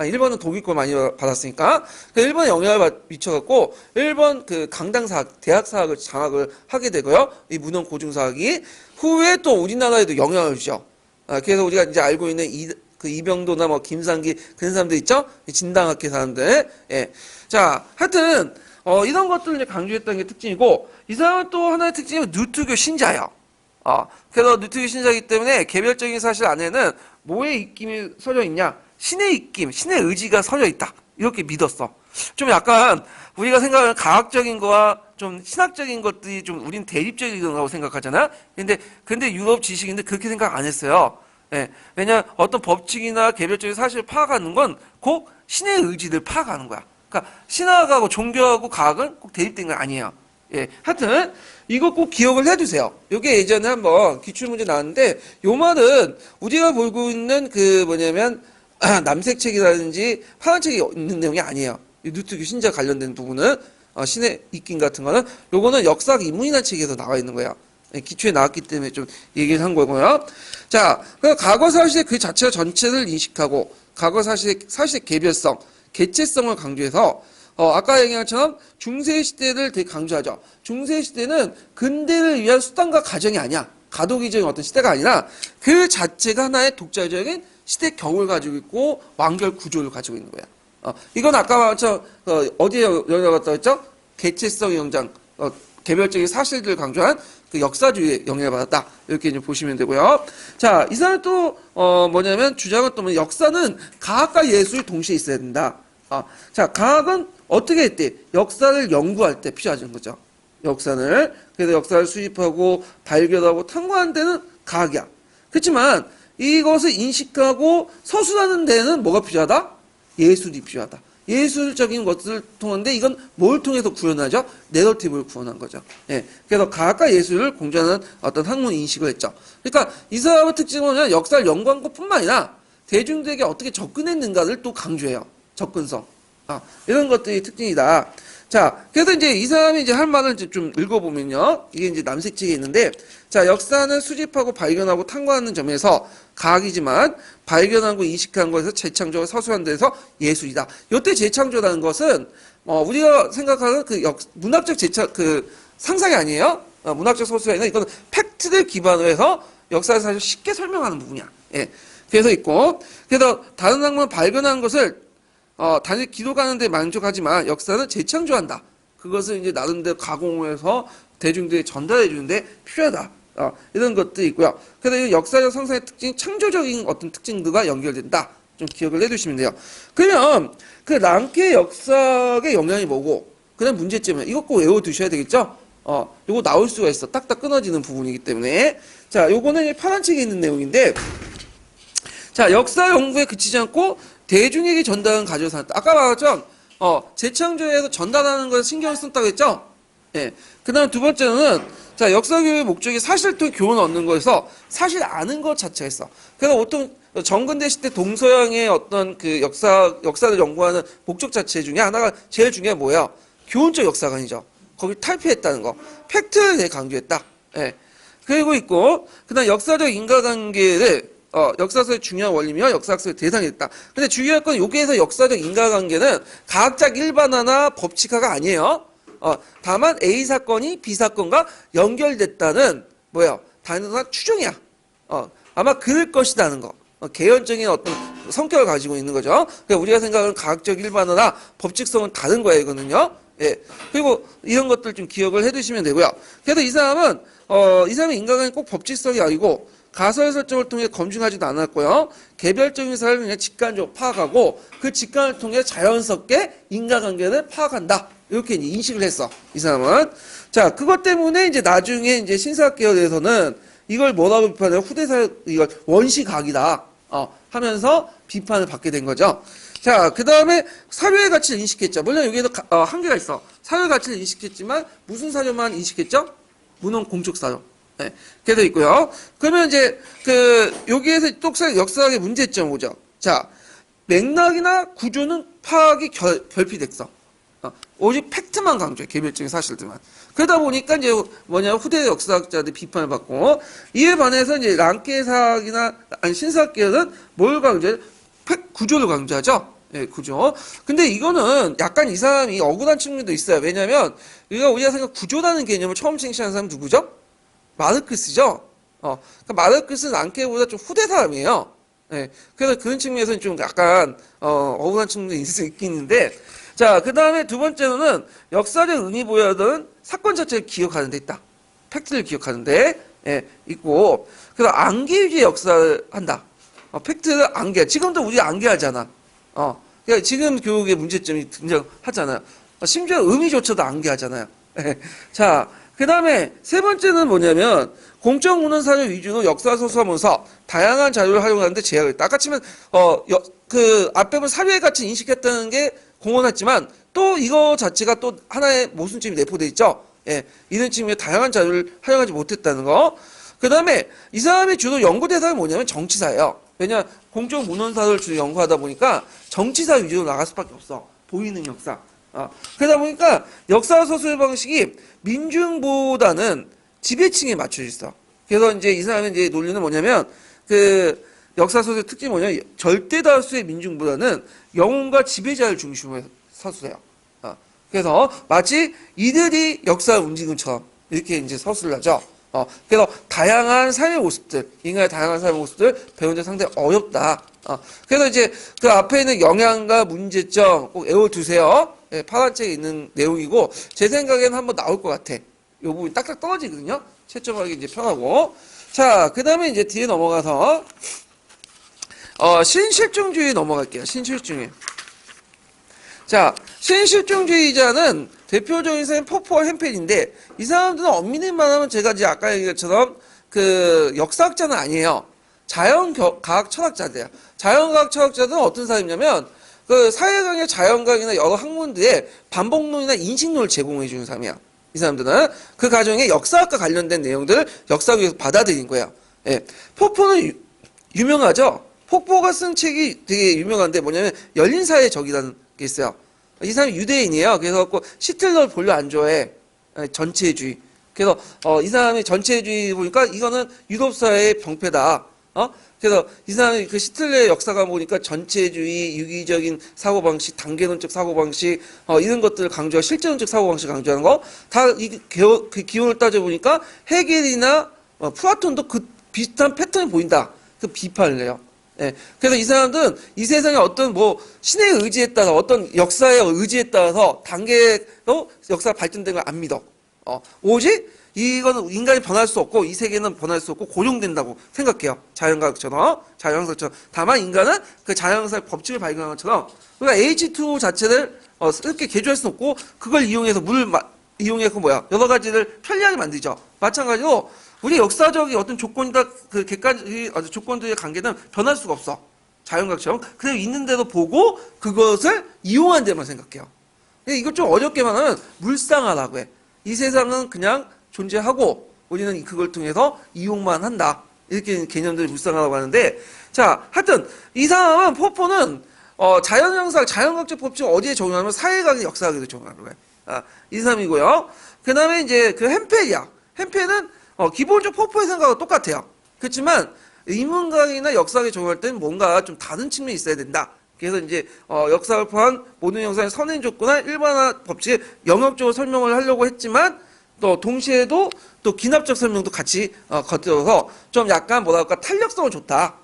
일본은 독일 걸 많이 받았으니까. 일본에 영향을 미쳐갖고 일본 그 강당사학, 대학사학을 장학을 하게 되고요. 이 문헌 고증사학이 후에 또 우리나라에도 영향을 주죠. 그래서 우리가 이제 알고 있는 그 이병도나 뭐 김상기 그런 사람들 있죠? 진당학회 사람들. 예. 자, 하여튼 이런 것들을 이제 강조했던 게 특징이고 이 사람은 또 하나의 특징은 누트교 신자예요. 그래서 누트교 신자이기 때문에 개별적인 사실 안에는 뭐의 입김이 서려 있냐? 신의 입김, 신의 의지가 서려 있다. 이렇게 믿었어. 좀 약간 우리가 생각하는 과학적인 거와 좀 신학적인 것들이 좀 우린 대립적이라고 생각하잖아. 근데 유럽 지식인들 그렇게 생각 안 했어요. 예, 왜냐 어떤 법칙이나 개별적인 사실을 파악하는 건 꼭 신의 의지를 파악하는 거야. 그러니까 신학하고 종교하고 과학은 꼭 대립된 건 아니에요. 예, 하여튼 이거 꼭 기억을 해두세요. 이게 예전에 한번 기출문제 나왔는데 요 말은 우리가 보고 있는 그 뭐냐면 남색 책이라든지 파란 책이 있는 내용이 아니에요. 누트교 신자 관련된 부분은 신의 입김 같은 거는 요거는 역사학 인문이라는 책에서 나와 있는 거예요. 기초에 나왔기 때문에 좀 얘기를 한 거고요. 자, 과거 사실의 그 자체 전체를 인식하고 과거 사실의 개별성, 개체성을 강조해서 아까 얘기한 것처럼 중세 시대를 되게 강조하죠. 중세 시대는 근대를 위한 수단과 가정이 아니야. 가도기적인 어떤 시대가 아니라 그 자체가 하나의 독자적인 시대 경을 가지고 있고 완결 구조를 가지고 있는 거야. 이건 아까 말처럼 어디에 영향을 받았다고 했죠? 개체성 영장, 개별적인 사실들을 강조한 그 역사주의에 영향을 받았다. 이렇게 이제 보시면 되고요. 자, 이 사람은 또, 뭐냐면, 주장은 또 역사는 과학과 예술이 동시에 있어야 된다. 자, 과학은 어떻게 했대? 역사를 연구할 때 필요하는 거죠. 역사를. 그래서 역사를 수집하고, 발견하고, 탐구하는 데는 과학이야. 그렇지만, 이것을 인식하고 서술하는 데는 뭐가 필요하다? 예술이 필요하다. 예술적인 것을 통하는데 이건 뭘 통해서 구현하죠? 내러티브를 구현한 거죠. 예. 그래서 과학과 예술을 공존하는 어떤 학문 인식을 했죠. 그러니까 이 사람의 특징은 역사를 연구한 것뿐만 아니라 대중들에게 어떻게 접근했는가를 또 강조해요. 접근성. 이런 것들이 특징이다. 자, 그래서 이제 이 사람이 이제 할 말을 이제 좀 읽어보면요. 이게 이제 남색책에 있는데, 자, 역사는 수집하고 발견하고 탐구하는 점에서 과학이지만 발견하고 인식한 것에서 재창조와 서술하는 데서 예술이다. 이때 재창조라는 것은 우리가 생각하는 그 문학적 그 상상이 아니에요. 문학적 서술이 아니라 이거는 팩트를 기반으로 해서 역사를 사실 쉽게 설명하는 부분이야. 예. 그래서 있고, 그래서 다른 학문은 발견한 것을 단지 기록하는 데 만족하지만 역사는 재창조한다. 그것을 이제 나름대로 가공해서 대중들에게 전달해 주는데 필요하다. 이런 것도 있고요. 그래서 이 역사적 상상의 특징이 창조적인 어떤 특징들과 연결된다. 좀 기억을 해두시면 돼요. 그러면 그 랑케 역사의 영향이 뭐고, 그다음 문제점은 이것 꼭 외워두셔야 되겠죠? 요거 나올 수가 있어. 딱딱 끊어지는 부분이기 때문에. 자, 요거는 파란 책에 있는 내용인데, 자, 역사 연구에 그치지 않고 대중에게 전달은 가져서 한다. 아까 말했죠? 재창조에서 전달하는 것에 신경을 쓴다고 했죠? 예. 그 다음 두 번째는, 자, 역사교육의 목적이 사실을 통해 교훈을 얻는 거에서 사실 아는 것 자체가 있어. 그래서 보통 정근대 시대 동서양의 어떤 그 역사를 연구하는 목적 자체 중에 하나가 제일 중요한 뭐예요? 교훈적 역사관이죠. 거기 탈피했다는 거. 팩트를 되게 강조했다. 예. 그리고 있고, 그 다음 역사적 인과관계를 역사서의 중요한 원리며 역사학습의 대상이 됐다. 근데 중요한 건 여기에서 역사적 인과관계는 과학적 일반화나 법칙화가 아니에요. 다만 A 사건이 B 사건과 연결됐다는 뭐예요? 단순한 추정이야. 아마 그럴 것이라는 거. 개연적인 어떤 성격을 가지고 있는 거죠. 그러니까 우리가 생각하는 과학적 일반화나 법칙성은 다른 거예요, 이거는요. 예. 그리고 이런 것들 좀 기억을 해두시면 되고요. 그래서 이 사람은 인간관계 꼭 법칙성이 아니고 가설 설정을 통해 검증하지도 않았고요. 개별적인 사람을 그냥 직관적으로 파악하고 그 직관을 통해 자연스럽게 인간관계를 파악한다. 이렇게 이제 인식을 했어. 이 사람은. 자, 그것 때문에 이제 나중에 이제 신사학계에 대해서는 이걸 뭐라고 비판해요? 후대사, 이걸 원시각이다. 하면서 비판을 받게 된 거죠. 자, 그 다음에 사료의 가치를 인식했죠. 물론 여기에도 한계가 있어. 사료의 가치를 인식했지만 무슨 사료만 인식했죠? 문헌 공적 사료. 네, 그게 돼 있고요. 그러면 이제 여기에서 또 역사학의 문제점 보죠. 자, 맥락이나 구조는 파악이 결핍됐어. 오직 팩트만 강조해. 개별적인 사실들만. 그러다 보니까 이제 후대 역사학자들이 비판을 받고, 이에 반해서 이제 랑케사학이나 신사학계는 뭘 강조해? 구조를 강조하죠. 예, 구조. 근데 이거는 약간 이 사람이 억울한 측면도 있어요. 왜냐면 우리가 생각 구조라는 개념을 처음 생시한 사람이 누구죠? 마르크스죠. 그러니까 마르크스는 랑케보다 좀 후대 사람이에요. 예, 그래서 그런 측면에서는 좀 약간 억울한 측면도 있을 수 있겠는데, 자, 그 다음에 두 번째로는 역사적 의미 보여던 사건 자체를 기억하는 데 있다. 팩트를 기억하는 데 있고, 그래서 암기 위주의 역사를 한다. 팩트를 암기해. 지금도 우리 암기하잖아. 그러니까 지금 교육의 문제점이 등장하잖아요. 심지어 의미조차도 암기하잖아요. 자, 그 다음에 세 번째는 뭐냐면, 공적 문헌 사료 위주로 역사 소설문서 다양한 자료를 활용하는데 제약을 있다. 아까 치면 앞에 본 사료의 가치 인식했다는 게 공헌했지만 또 이거 자체가 또 하나의 모순점이 내포돼 있죠. 예, 이런 측면에 다양한 자료를 활용하지 못했다는 거. 그 다음에 이 사람이 주로 연구 대상이 뭐냐면 정치사예요. 왜냐 공적 문헌사를 주로 연구하다 보니까 정치사 위주로 나갈 수밖에 없어. 보이는 역사. 그러다 보니까 역사 소설 방식이 민중보다는 지배층에 맞춰져 있어. 그래서 이제 이 사람의 이제 논리는 뭐냐면 역사 소설의 특징이 뭐냐면 절대 다수의 민중보다는 영웅과 지배자를 중심으로 해서 서술해요. 그래서 마치 이들이 역사를 움직인 것처럼 이렇게 이제 서술을 하죠. 그래서 다양한 삶의 모습들, 인간의 다양한 삶의 모습들 배우는데 상당히 어렵다. 그래서 이제 그 앞에 있는 영향과 문제점 꼭 외워두세요. 예, 파란 책에 있는 내용이고 제 생각에는 한번 나올 것 같아. 이 부분이 딱딱 떨어지거든요. 채점하기 이제 편하고. 자, 그 다음에 이제 뒤에 넘어가서 신실중주의 넘어갈게요. 신실중의. 자, 신실중주의자는 대표적인 사람이 포포와 햄펠인데 이 사람들은 엄밀히 말하면 제가 이제 아까 얘기한 것처럼 역사학자는 아니에요. 자연과학 철학자들이야. 자연과학 철학자들은 어떤 사람이냐면 사회강의 자연과학이나 여러 학문들의 반복론이나 인식론을 제공해 주는 사람이야. 이 사람들은 그 과정에 역사학과 관련된 내용들을 역사학에서 받아들인 거야. 예. 포포는 유명하죠. 폭포가 쓴 책이 되게 유명한데 뭐냐면 열린사회의 적이라는 게 있어요. 이 사람이 유대인이에요. 그래서 시틀러를 별로 안 좋아해. 전체주의. 그래서 이 사람이 전체주의 보니까 이거는 유럽 사회의 병폐다. 그래서 이 사람이 시틀러의 역사가 보니까 전체주의, 유기적인 사고방식, 단계론적 사고방식 이런 것들을 강조하고 실제론적 사고방식을 강조하는 거 다 그 기원을 따져보니까 헤겔이나 플라톤도 그 비슷한 패턴이 보인다. 그 비판을 해요. 예. 그래서 이 사람들은 이 세상에 어떤 신의 의지에 따라 어떤 역사의 의지에 따라서 단계로 역사가 발전된 걸 안 믿어. 오직 이거는 인간이 변할 수 없고 이 세계는 변할 수 없고 고정된다고 생각해요. 자연과학처럼 자연학처럼. 다만 인간은 그 자연학의 법칙을 발견한 것처럼 그러니까 H2O 자체를 이렇게 개조할 수는 없고 그걸 이용해서 물을 이용해서 여러 가지를 편리하게 만들죠. 마찬가지로 우리 역사적인 어떤 조건이다 객관적인 조건들의 관계는 변할 수가 없어. 자연과학처럼. 그래서 있는 대로 보고 그것을 이용한 데만 생각해요. 이걸 좀 어렵게 말하면 물상화라고 해. 이 세상은 그냥 존재하고 우리는 그걸 통해서 이용만 한다. 이렇게 개념들을 물상화라고 하는데 자, 하여튼 이 사람은 포포는 자연현상, 자연과학적 법칙을 어디에 적용하면 사회과학의 역사학에도 적용하는 거예요. 이 사람이고요. 그 다음에 이제 햄펠이야. 햄펠은 기본적 포포의 생각과 똑같아요. 그렇지만 인문학이나 역사학에 적용할 때는 뭔가 좀 다른 측면이 있어야 된다. 그래서 이제 역사를 포함한 모든 형상의 선행 조건이나 일반화 법칙을 영역적으로 설명을 하려고 했지만 또 동시에도 또 기납적 설명도 같이 겉들어서 좀 약간 뭐랄까 탄력성은 좋다.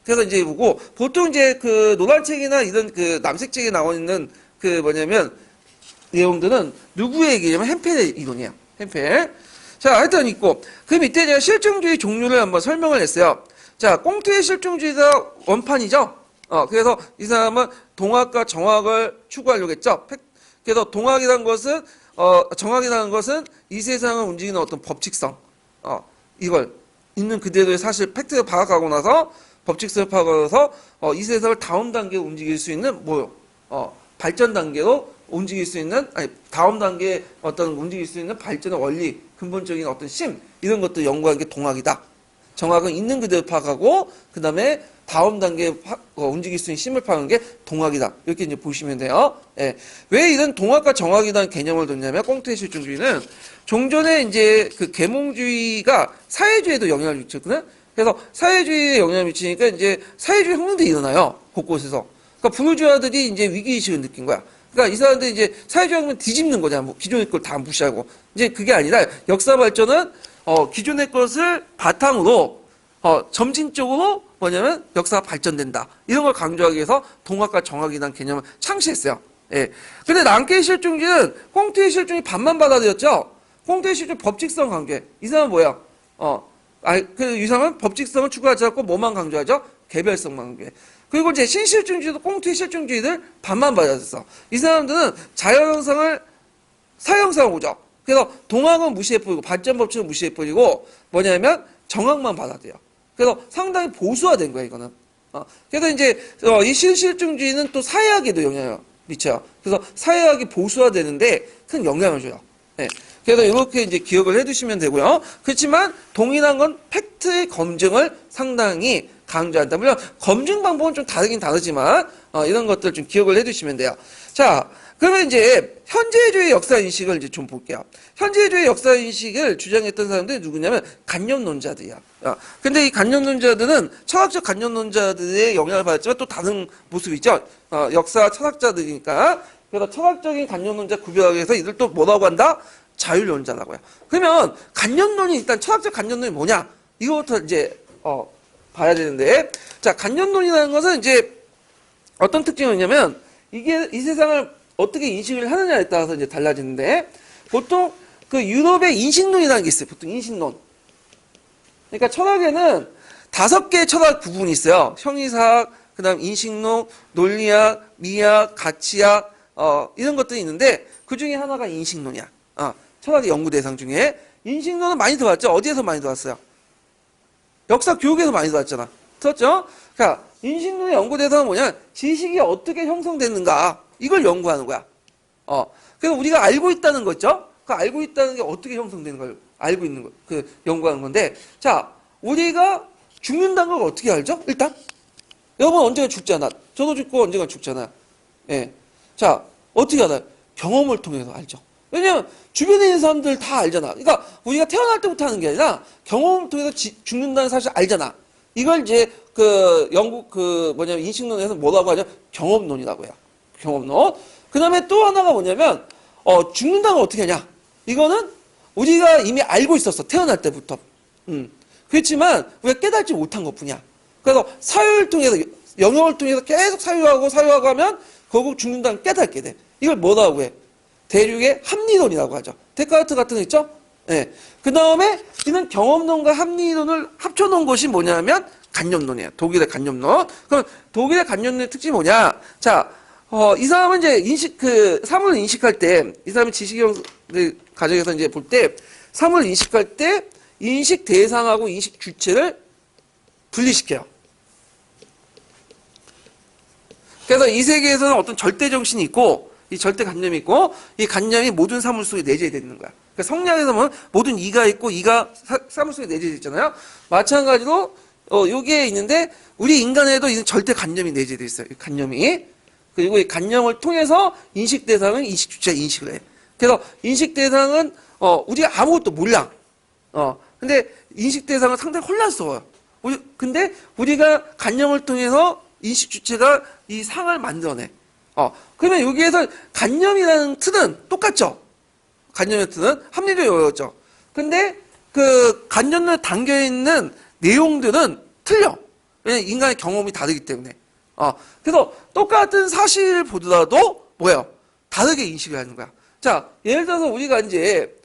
그래서 이제 보고 보통 이제 그 노란책이나 이런 그 남색책에 나와 있는 그 뭐냐면 내용들은 누구의 얘기냐면 햄펠의 이론이에요. 햄펠. 자, 하여튼 있고 그 밑에 제가 실증주의 종류를 한번 설명을 했어요. 자, 꽁트의 실증주의가 원판이죠. 그래서 이 사람은 동학과 정학을 추구하려고 했죠. 그래서 동학이라는 것은 정학이라는 것은 이 세상을 움직이는 어떤 법칙성, 이걸 있는 그대로의 사실 팩트를 파악하고 나서 법칙성을 파악해서 이 세상을 다음 단계로 움직일 수 있는 발전 단계로 움직일 수 있는 다음 단계에 어떤 움직일 수 있는 발전의 원리, 근본적인 어떤 심 이런 것들 연구하는 게 동학이다. 정학은 있는 그대로 파악하고 그 다음에 다음 단계에 움직일 수 있는 심을 파악하는 게 동학이다. 이렇게 이제 보시면 돼요. 예. 왜 이런 동학과 정학이라는 개념을 뒀냐면 꽁트의 실증주의는 종전에 이제 그 계몽주의가 사회주의에도 영향을 미쳤거든. 그래서 사회주의에 영향을 미치니까 이제 사회주의 혁명들이 일어나요. 곳곳에서. 그러니까 불우주아들이 이제 위기의식을 느낀 거야. 그러니까 이 사람들이 이제 사회주의 혁명 뒤집는 거잖아. 뭐 기존의 걸 다 무시하고. 이제 그게 아니라 역사 발전은 기존의 것을 바탕으로 점진적으로 뭐냐면 역사가 발전된다. 이런 걸 강조하기 위해서 동학과 정학이라는 개념을 창시했어요. 예. 근데 랑케의 실증주의는 꽁트의 실증이 반만 받아들였죠. 꽁트의 실증 법칙성 관계. 이 사람은 뭐야? 이 사람은 법칙성을 추구하지 않고 뭐만 강조하죠? 개별성 관계. 그리고 이제 신실증주의도 꽁트의 실증주의를 반만 받아들였어. 이 사람들은 자연현상을 사형상을 보죠. 그래서 동학은 무시해버리고 발전법칙은 무시해버리고 뭐냐면 정학만 받아들여. 그래서 상당히 보수화된 거야 이거는. 그래서 이제 이 신실증주의는 또 사회학에도 영향을 미쳐요. 그래서 사회학이 보수화되는데 큰 영향을 줘요. 네. 그래서 이렇게 이제 기억을 해두시면 되고요. 그렇지만 동일한 건 팩트의 검증을 상당히 강조한다. 물론 검증 방법은 좀 다르긴 다르지만 이런 것들 좀 기억을 해두시면 돼요. 자, 그러면 이제 현재주의 역사 인식을 이제 좀 볼게요. 현재주의 역사 인식을 주장했던 사람들이 누구냐면 간념론자들이야. 근데 이 간념론자들은 철학적 간념론자들의 영향을 받았지만 또 다른 모습이 있죠. 역사 철학자들이니까. 그래서 철학적인 간념론자 구별하기 위해서 이들 또 뭐라고 한다? 자율론자라고요. 그러면 간념론이 일단 철학적 간념론이 뭐냐? 이거부터 이제 봐야 되는데, 자, 간념론이라는 것은 이제 어떤 특징이 있냐면 이게 이 세상을 어떻게 인식을 하느냐에 따라서 이제 달라지는데, 보통 그 유럽의 인식론이라는 게 있어요. 보통 인식론. 그러니까 철학에는 5개의 철학 부분이 있어요. 형이사학, 그 다음 인식론, 논리학, 미학, 가치학, 이런 것들이 있는데 그 중에 하나가 인식론이야. 철학의 연구 대상 중에. 인식론은 많이 들어왔죠. 어디에서 많이 들어왔어요? 역사 교육에서 많이 들어왔잖아. 들었죠? 그러니까 인식론의 연구 대상은 뭐냐? 지식이 어떻게 형성됐는가 이걸 연구하는 거야. 그래서 우리가 알고 있다는 거죠. 그 알고 있다는 게 어떻게 형성되는 걸 알고 있는 거, 그 연구하는 건데, 자, 우리가 죽는다는 걸 어떻게 알죠? 일단 여러분 언젠가 죽잖아. 저도 죽고 언젠가 죽잖아. 예. 자, 어떻게 알아요? 경험을 통해서 알죠. 왜냐면 주변에 있는 사람들 다 알잖아. 그러니까 우리가 태어날 때부터 하는 게 아니라 경험을 통해서 죽는다는 사실을 알잖아. 이걸 이제 뭐냐면 인식론에서 뭐라고 하냐? 경험론이라고 해요. 경험론. 그 다음에 또 하나가 뭐냐면 죽는다는 걸 어떻게 하냐? 이거는 우리가 이미 알고 있었어. 태어날 때부터. 그렇지만 우리가 깨닫지 못한 것뿐이야. 그래서 사유를 통해서 영역을 통해서 계속 사유하고 하면 결국 죽는다는 걸 깨닫게 돼. 이걸 뭐라고 해? 대륙의 합리론이라고 하죠. 데카르트 같은 거 있죠? 네. 그 다음에 이는 경험론과 합리론을 합쳐놓은 것이 뭐냐면 간념론이에요. 독일의 간념론. 그럼 독일의 간념론의 특징이 뭐냐? 자, 이 사람은 이제 사물을 인식할 때, 이 사람이 지식형 가정에서 이제 볼 때, 사물을 인식할 때 인식 대상하고 인식 주체를 분리시켜요. 그래서 이 세계에서는 어떤 절대 정신이 있고, 이 절대 관념이 있고, 이 관념이 모든 사물 속에 내재되어 있는 거야. 그러니까 성리학에서 보면 모든 이가 있고, 이가 사물 속에 내재되어 있잖아요. 마찬가지로, 여기에 있는데, 우리 인간에도 이 절대 관념이 내재되어 있어요. 이 관념이. 그리고 이 관념을 통해서 인식 대상은 인식 주체가 인식을 해. 그래서 인식 대상은, 우리가 아무것도 몰라. 근데 인식 대상은 상당히 혼란스러워요. 근데 우리가 관념을 통해서 인식 주체가 이 상을 만들어내. 그러면 여기에서 간념이라는 틀은 똑같죠? 간념의 틀은 합리적으로 외웠죠? 근데 그 간념에 담겨있는 내용들은 틀려. 왜냐면 인간의 경험이 다르기 때문에. 그래서 똑같은 사실을 보더라도 뭐예요? 다르게 인식을 하는 거야. 자, 예를 들어서 우리가 이제,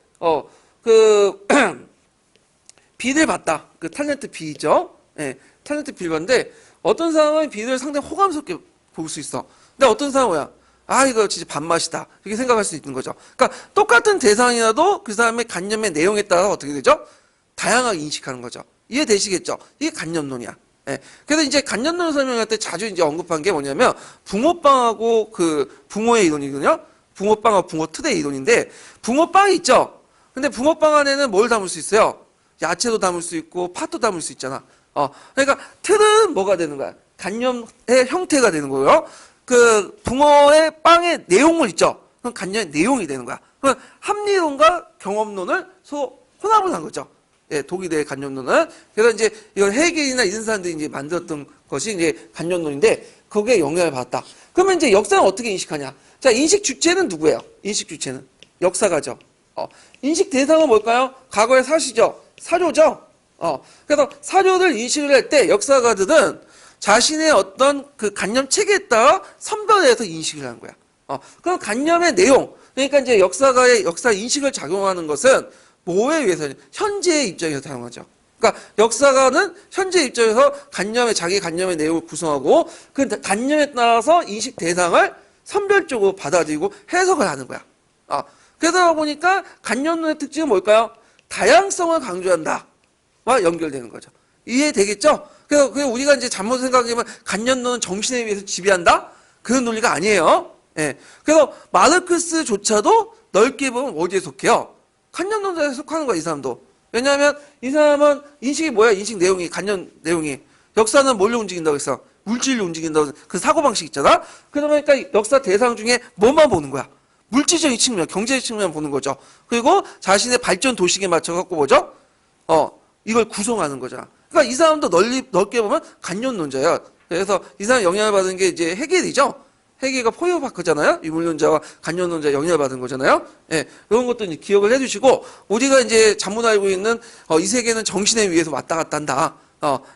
비를 봤다. 그 탤런트 비죠? 예, 탤런트 비를 봤는데, 어떤 사람은 비를 상당히 호감스럽게 볼 수 있어. 근데 어떤 사람은 뭐야? 이거 진짜 밥맛이다. 이렇게 생각할 수 있는 거죠. 그러니까 똑같은 대상이라도 그 사람의 간념의 내용에 따라 어떻게 되죠? 다양하게 인식하는 거죠. 이해되시겠죠? 이게 간념론이야. 예. 그래서 이제 간념론 설명할 때 자주 이제 언급한 게 뭐냐면, 붕어빵하고 그 붕어의 이론이거든요? 붕어빵하고 붕어 틀의 이론인데, 붕어빵이 있죠? 근데 붕어빵 안에는 뭘 담을 수 있어요? 야채도 담을 수 있고, 팥도 담을 수 있잖아. 그러니까 틀은 뭐가 되는 거야? 간념의 형태가 되는 거고요. 그 붕어의 빵의 내용물 있죠? 그럼 간념의 내용이 되는 거야. 그럼 합리론과 경험론을 혼합을 한 거죠. 예, 독일의 간념론은. 그래서 이제 이걸 헤겔이나 이런 사람들이 이제 만들었던 것이 이제 간념론인데, 거기에 영향을 받았다. 그러면 이제 역사는 어떻게 인식하냐? 자, 인식 주체는 누구예요? 인식 주체는 역사가죠. 인식 대상은 뭘까요? 과거의 사시죠. 사료죠. 그래서 사료를 인식을 할 때 역사가들은 자신의 어떤 그 간념 체계에 따라 선별해서 인식을 하는 거야. 그럼 간념의 내용, 그러니까 이제 역사가의 역사 인식을 작용하는 것은 뭐에 의해서? 현재의 입장에서 다양하죠. 그러니까 역사가는 현재 입장에서 자기 간념의 내용을 구성하고 그 간념에 따라서 인식 대상을 선별적으로 받아들이고 해석을 하는 거야. 그러다 보니까 간념론의 특징은 뭘까요? 다양성을 강조한다. 와 연결되는 거죠. 이해되겠죠? 그래서 우리가 이제 잘못 생각하면 간념론은 정신에 의해서 지배한다? 그런 논리가 아니에요. 예. 그래서 마르크스조차도 넓게 보면 어디에 속해요? 간념론자에 속하는 거야, 이 사람도. 왜냐하면 이 사람은 인식이 뭐야? 인식 내용이, 간념 내용이. 역사는 뭘로 움직인다고 했어? 물질로 움직인다고 그 사고방식 있잖아? 그러니까 역사 대상 중에 뭐만 보는 거야? 물질적인 측면, 경제적 측면 보는 거죠. 그리고 자신의 발전 도식에 맞춰갖고 뭐죠? 이걸 구성하는 거잖아. 그러니까 이 사람도 넓게 보면 간념론자야. 그래서 이 사람 영향을 받은 게 이제 헤겔이죠? 헤겔가 포이어바크잖아요? 유물론자와 간념론자 영향을 받은 거잖아요? 예, 이런 것도 이제 기억을 해주시고, 우리가 이제 잘못 알고 있는, 이 세계는 정신에 의해서 왔다 갔다 한다.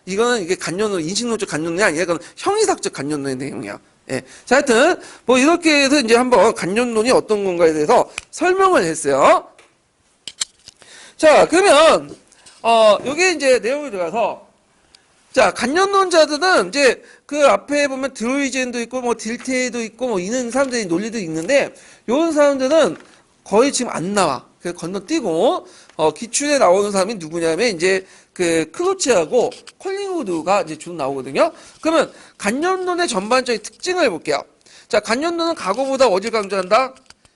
이거는 이게 간념론, 인식론적 간념론이 아니야. 그건 형이삭적 간념론의 내용이야. 예. 자, 하여튼, 뭐, 이렇게 해서 이제 한번 간념론이 어떤 건가에 대해서 설명을 했어요. 자, 그러면, 요게 이제 내용이 들어가서, 자, 간념론자들은 이제 그 앞에 보면 드로이젠도 있고, 뭐, 딜테이도 있고, 뭐, 이런 사람들이 논리도 있는데, 요런 사람들은 거의 지금 안 나와. 그래서 건너뛰고, 기출에 나오는 사람이 누구냐면, 이제 그 크로치하고 콜링우드가 이제 주로 나오거든요. 그러면 간념론의 전반적인 특징을 볼게요. 자, 간념론은 과거보다 어디를 강조한다?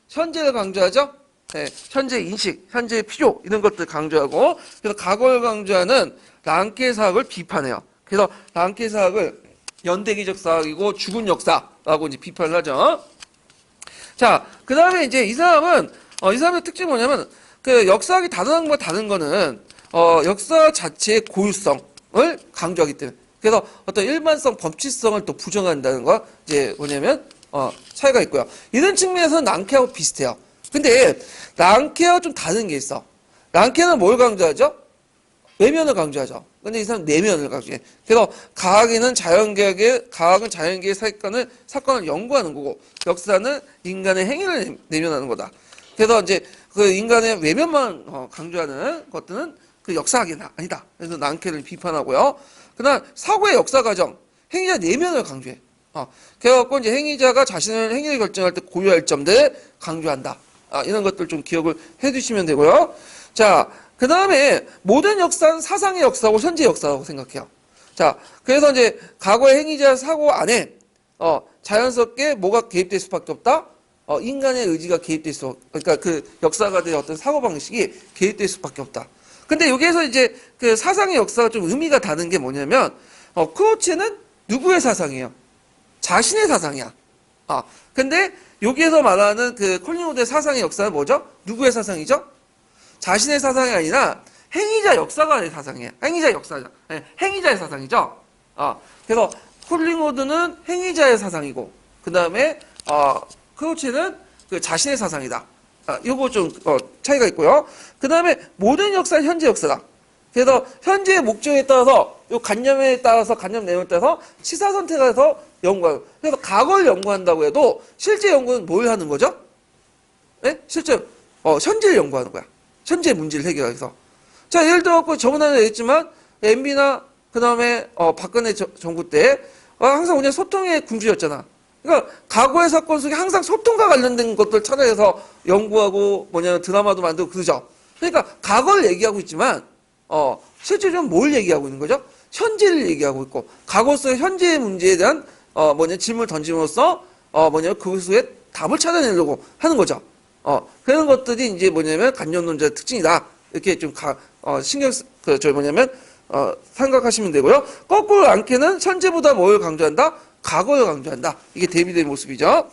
현재를 강조하죠. 네, 현재 인식, 현재의 필요 이런 것들 강조하고, 그래서 과거를 강조하는 랑케 사학을 비판해요. 그래서 랑케 사학을 연대기적 사학이고 죽은 역사라고 이제 비판을 하죠. 자, 그 다음에 이제 이 사람의 특징이 뭐냐면, 그 역사학이 다른 것과 다른 거는 역사 자체의 고유성을 강조하기 때문에. 그래서 어떤 일반성, 법칙성을 또 부정한다는 거, 이제 뭐냐면, 차이가 있고요. 이런 측면에서는 랑케하고 비슷해요. 근데, 랑케와 좀 다른 게 있어. 랑케는 뭘 강조하죠? 외면을 강조하죠. 근데 이 사람은 내면을 강조해. 그래서 과학은 자연계의 사건을 연구하는 거고, 역사는 인간의 행위를 내면하는 거다. 그래서 이제 그 인간의 외면만 강조하는 것들은 그 역사학이 아니다. 그래서 랑케를 비판하고요. 그다음 사고의 역사 과정, 행위자 내면을 강조해. 그래갖고 이제 행위자가 자신의 행위를 결정할 때 고유할 점들 강조한다. 이런 것들 좀 기억을 해두시면 되고요. 자, 그 다음에 모든 역사는 사상의 역사고 현재 역사라고 생각해요. 자, 그래서 이제 과거의 행위자 사고 안에 자연스럽게 뭐가 개입될 수밖에 없다. 인간의 의지가 개입될 그러니까 그 역사가들의 어떤 사고방식이 개입될 수밖에 없다. 근데 여기에서 이제 그 사상의 역사가 좀 의미가 다른 게 뭐냐면, 크로체는 누구의 사상이에요? 자신의 사상이야. 근데 여기에서 말하는 그 콜링우드의 사상의 역사는 뭐죠? 누구의 사상이죠? 자신의 사상이 아니라 행위자 역사가의 사상이에요. 행위자 역사자. 네, 행위자의 사상이죠. 그래서 콜링우드는 행위자의 사상이고, 그 다음에 크로체는 그 자신의 사상이다. 요거 좀 차이가 있고요. 그 다음에 모든 역사는 현재 역사다. 그래서 현재의 목적에 따라서 요 관념에 따라서 관념 내용에 따라서 치사 선택해서 연구하고, 그래서 과거를 연구한다고 해도 실제 연구는 뭘 하는 거죠? 네? 실제 현재를 연구하는 거야. 현재 문제를 해결해서. 자, 예를 들어 저번에도 얘기했지만 MB나 그 다음에 박근혜 정부 때 항상 그냥 소통의 군주였잖아. 그러니까 과거의 사건 속에 항상 소통과 관련된 것들 찾아내서 연구하고 드라마도 만들고 그러죠. 그러니까 과거를 얘기하고 있지만 실제적으로 뭘 얘기하고 있는 거죠? 현재를 얘기하고 있고, 과거 속의 현재의 문제에 대한 질문을 던짐으로써 그것에 답을 찾아내려고 하는 거죠. 그런 것들이 이제 관념론자의 특징이다. 이렇게 좀 생각하시면 되고요. 거꾸로 앙케는 현재보다 뭘 강조한다? 과거를 강조한다. 이게 대비된 모습이죠.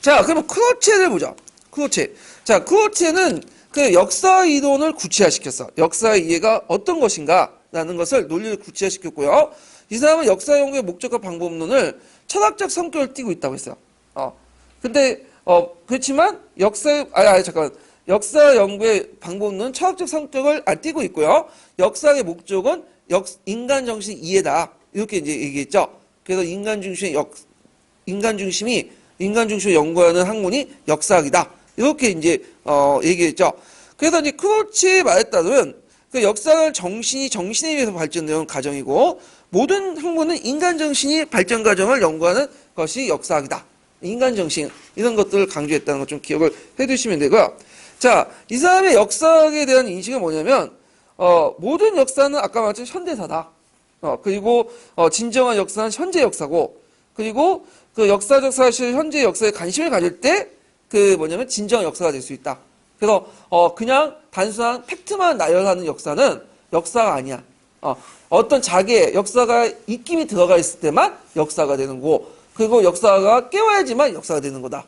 자, 그러면 크로체를 보죠. 크로체. 자, 크로체는 그 역사 이론을 구체화시켰어. 역사 이해가 어떤 것인가? 라는 것을 논리를 구체화시켰고요. 이 사람은 역사 연구의 목적과 방법론을 철학적 성격을 띠고 있다고 했어요. 근데, 그렇지만 역사 연구의 방법론은 철학적 성격을 안 띠고 있고요. 역사의 목적은 인간 정신 이해다. 이렇게 이제 얘기했죠. 그래서 인간 중심으로 연구하는 학문이 역사학이다. 이렇게 이제 얘기했죠. 그래서 이제 크로체의 말에 따르면 그 역사는 정신에 의해서 발전되는 과정이고, 모든 학문은 인간 정신이 발전 과정을 연구하는 것이 역사학이다. 인간 정신 이런 것들을 강조했다는 것 좀 기억을 해두시면 되고요. 자, 이 사람의 역사학에 대한 인식은 뭐냐면 모든 역사는 아까 말했던 현대사다. 그리고 진정한 역사는 현재 역사고, 그리고 그 역사적 사실 현재 역사에 관심을 가질 때 진정 역사가 될 수 있다. 그래서 그냥 단순한 팩트만 나열하는 역사는 역사가 아니야. 어떤 자기의 역사가 입김이 들어가 있을 때만 역사가 되는 거고, 그리고 역사가 깨워야지만 역사가 되는 거다.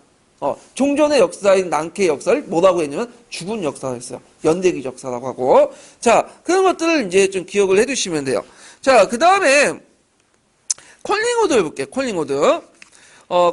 종전의 역사인 낭케의 역사를 뭐라고 했냐면 죽은 역사가 했어요. 연대기 역사라고 하고. 자, 그런 것들을 이제 좀 기억을 해두시면 돼요. 자, 그 다음에 콜링우드를 볼게요. 콜링우드.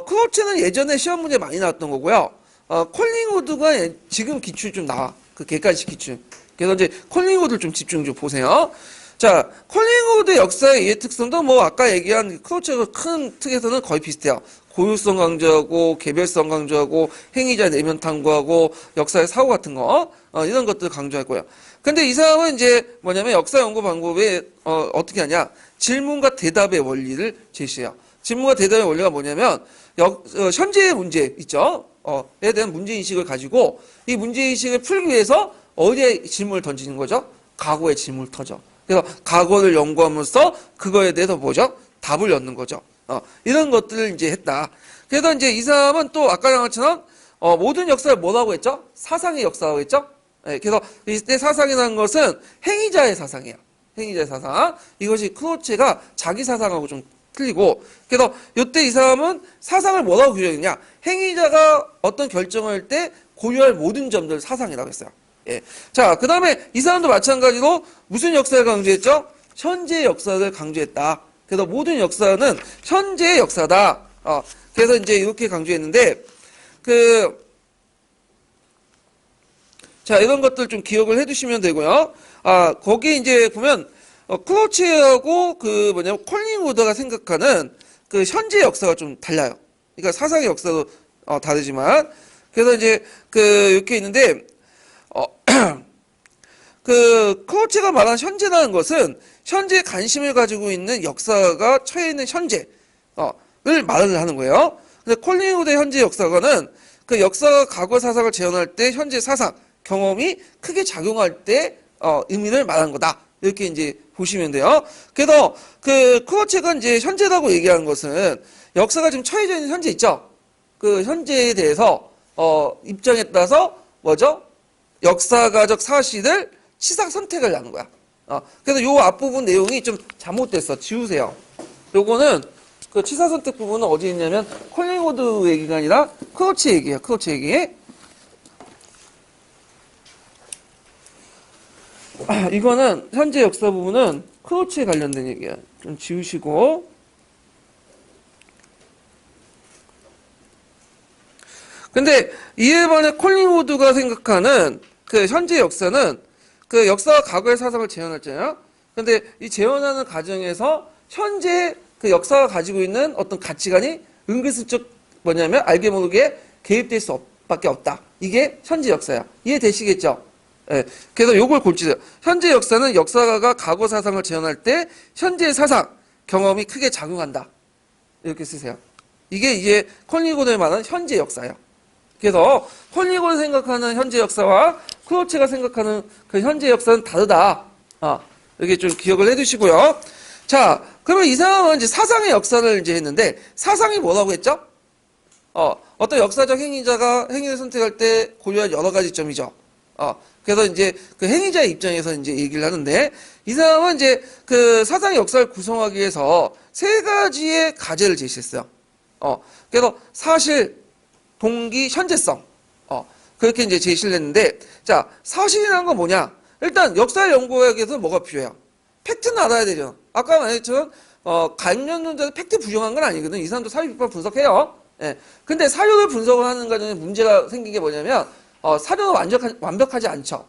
크로체는 예전에 시험 문제 많이 나왔던 거고요. 콜링우드가 지금 기출 좀 나와. 그 객관식 기출. 그래서 이제 콜링우드를 좀 집중 좀 보세요. 자, 콜링우드 역사의 이해 특성도 아까 얘기한 크로체의 큰 특에서는 거의 비슷해요. 고유성 강조하고, 개별성 강조하고, 행위자 내면 탐구하고, 역사의 사고 같은 거, 이런 것들 강조할 거예요. 근데 이 사람은 이제 역사 연구 방법에, 어떻게 하냐. 질문과 대답의 원리를 제시해요. 질문과 대답의 원리가 뭐냐면, 현재의 문제 있죠? 에 대한 문제인식을 가지고, 이 문제인식을 풀기 위해서 어디에 질문을 던지는 거죠? 과거에 질문을 터져. 그래서 과거를 연구하면서 그거에 대해서 답을 얻는 거죠. 이런 것들을 이제 했다. 그래서 이제 이 사람은 또 아까 것처럼 모든 역사를 뭐라고 했죠? 사상의 역사라고 했죠? 네, 그래서 이때 사상이라는 것은 행위자의 사상이에요. 행위자의 사상. 이것이 크로체가 자기 사상하고 좀 틀리고, 그래서 이때 이 사람은 사상을 뭐라고 규정했냐? 행위자가 어떤 결정을 할 때 고려할 모든 점들 사상이라고 했어요. 예. 자, 그 다음에 이 사람도 마찬가지로 무슨 역사를 강조했죠? 현재의 역사를 강조했다. 그래서 모든 역사는 현재의 역사다. 그래서 이제 이렇게 강조했는데, 자, 이런 것들 좀 기억을 해두시면 되고요. 거기에 이제 보면, 크로체하고 콜링우드가 생각하는 그 현재 역사가 좀 달라요. 그러니까 사상의 역사도 다르지만, 그래서 이제 이렇게 있는데, 크로체가 말하는 현재라는 것은 현재 관심을 가지고 있는 역사가 처해 있는 현재를 말을 하는 거예요. 근데 콜링우드의 현재 역사가는 그 역사가 과거 사상을 재현할 때 현재 사상, 경험이 크게 작용할 때 의미를 말하는 거다. 이렇게 이제 보시면 돼요. 그래서 크로체가 이제 현재라고 얘기하는 것은 역사가 지금 처해져 있는 현재 있죠. 그 현재에 대해서 입장에 따라서 역사가적 사실을 치사 선택을 하는 거야. 그래서 요 앞부분 내용이 좀 잘못됐어. 지우세요. 요거는 그 치사 선택 부분은 어디 있냐면 콜링우드 얘기가 아니라 크로체 얘기예요. 크로체 얘기. 이거는 현재 역사 부분은 크로체에 관련된 얘기야. 좀 지우시고. 근데 이에 반해 콜링우드가 생각하는 그 현재 역사는 그 역사와 과거의 사상을 재현했잖아요. 근데 이 재현하는 과정에서 현재 그 역사가 가지고 있는 어떤 가치관이 은근슬쩍 뭐냐면 알게 모르게 개입될 수밖에 없다. 이게 현재 역사야. 이해되시겠죠? 예. 그래서 요걸 골치세요. 현재 역사는 역사가가 과거 사상을 재현할 때 현재의 사상, 경험이 크게 작용한다. 이렇게 쓰세요. 이게 이제 콜링우드의 말하는 현재 역사예요. 그래서 콜링우드가 생각하는 현재 역사와 크로체가 생각하는 그 현재 역사는 다르다. 이렇게 좀 기억을 해두시고요. 자, 그러면 이 사람은 이제 사상의 역사를 이제 했는데 사상이 뭐라고 했죠? 어떤 역사적 행위자가 행위를 선택할 때 고려할 여러 가지 점이죠. 그래서 이제 그 행위자의 입장에서 이제 얘기를 하는데 이 사람은 이제 그 사상의 역사를 구성하기 위해서 세 가지의 과제를 제시했어요. 그래서 사실, 동기, 현재성. 그렇게 이제 제시를 했는데, 자, 사실이라는 건 뭐냐? 일단 역사 연구하기 위해서 뭐가 필요해요? 팩트는 알아야 되죠. 아까 말했지만, 관련론자는 팩트 부정한 건 아니거든. 이 사람도 사유 비판 분석해요. 예. 근데 사유를 분석을 하는 과정에 문제가 생긴 게 뭐냐면, 사료가 완벽하지 않죠.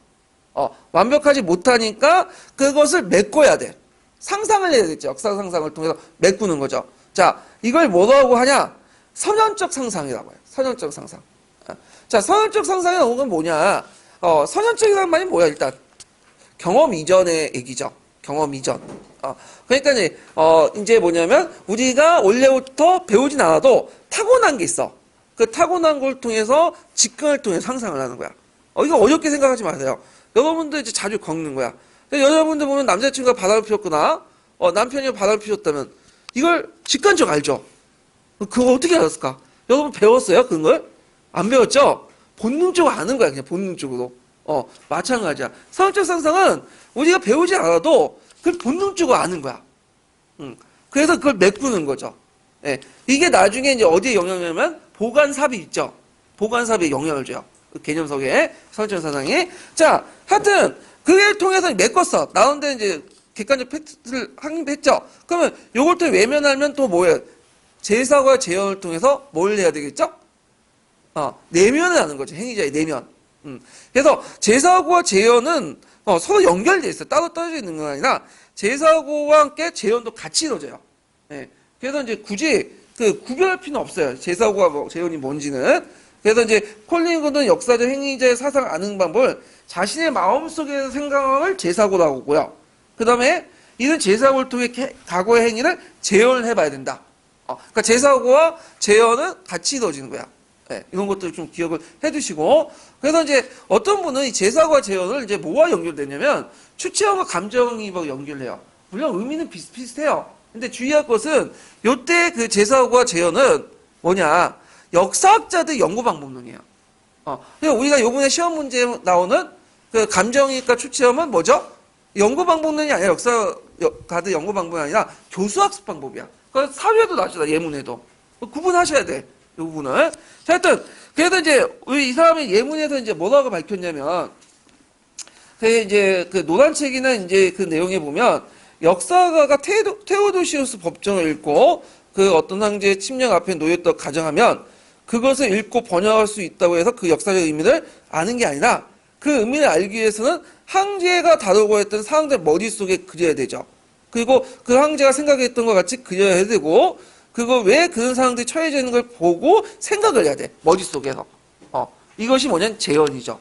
완벽하지 못하니까 그것을 메꿔야 돼. 상상을 해야겠죠. 역사 상상을 통해서 메꾸는 거죠. 자, 이걸 뭐라고 하냐? 선현적 상상이라고 해요. 선현적 상상. 자, 선현적 상상이라는 건 뭐냐? 선현적이라는 말이 뭐야, 일단? 경험 이전의 얘기죠. 경험 이전. 그러니까 이제 뭐냐면, 우리가 원래부터 배우진 않아도 타고난 게 있어. 그 타고난 걸 통해서 직관을 통해 상상을 하는 거야. 이거 어렵게 생각하지 마세요. 여러분들 이제 자주 겪는 거야. 여러분들 보면 남자친구가 바람을 피웠거나, 남편이 바람을 피웠다면, 이걸 직관적 알죠? 그거 어떻게 알았을까? 여러분 배웠어요? 그런 걸? 안 배웠죠? 본능적으로 아는 거야, 그냥 본능적으로. 마찬가지야. 선현적 상상은 우리가 배우지 않아도 그걸 본능적으로 아는 거야. 그래서 그걸 메꾸는 거죠. 예. 이게 나중에 이제 어디에 영향을 주냐면 보관삽이 있죠. 보관삽에 영향을 줘요. 그 개념 속에 선현적 상상이. 자, 하여튼 그걸 통해서 메꿨어. 나온데 이제 객관적 팩트를 확인했죠. 그러면 요걸 또 외면하면 또 뭐예요? 제사과 재현을 통해서 뭘 해야 되겠죠? 내면을 하는 거죠. 행위자의 내면. 그래서 제사고와 재현은 서로 연결돼 있어요. 따로 떨어져 있는 건 아니라 제사고와 함께 재현도 같이 이루어져요. 예. 그래서 이제 굳이 그 구별할 필요는 없어요. 제사고와 재현이 뭔지는. 그래서 이제 콜링우드는 역사적 행위자의 사상을 아는 방법을 자신의 마음속의 생각을 제사고라고 하고요. 그 다음에 이런 제사고를 통해 과거의 행위를 재현을 해봐야 된다. 그러니까 제사고와 재현은 같이 이루어지는 거야. 네, 이런 것들 좀 기억을 해두시고. 그래서 이제 어떤 분은 이 제사고와 재현을 이제 뭐와 연결되냐면 추체험과 감정이입하고 연결해요. 물론 의미는 비슷비슷해요. 근데 주의할 것은 요때 그 제사고와 재현은 뭐냐? 역사학자들 연구 방법론이에요. 그러니까 우리가 요번에 시험 문제에 나오는 그 감정이입과 추체험은 뭐죠? 연구 방법론이 아니라 역사가들 연구 방법이 아니라 교수학습 방법이야. 그래서 사회도 나시다 예문에도 구분하셔야 돼. 이 부분을. 자, 하여튼 그래서 이제 이 사람이 예문에서 이제 뭐라고 밝혔냐면, 이제 그 노란책이나 이제 그 내용에 보면 역사가가 테오도시우스 법정을 읽고 그 어떤 황제의 침략 앞에 놓였다고 가정하면 그것을 읽고 번역할 수 있다고 해서 그 역사적 의미를 아는 게 아니라 그 의미를 알기 위해서는 황제가 다루고 했던 사항들 머릿속에 그려야 되죠. 그리고 그 황제가 생각했던 것 같이 그려야 되고, 그거 왜 그런 상황들이 처해져 있는 걸 보고 생각을 해야 돼. 머릿속에서. 이것이 뭐냐면 재현이죠.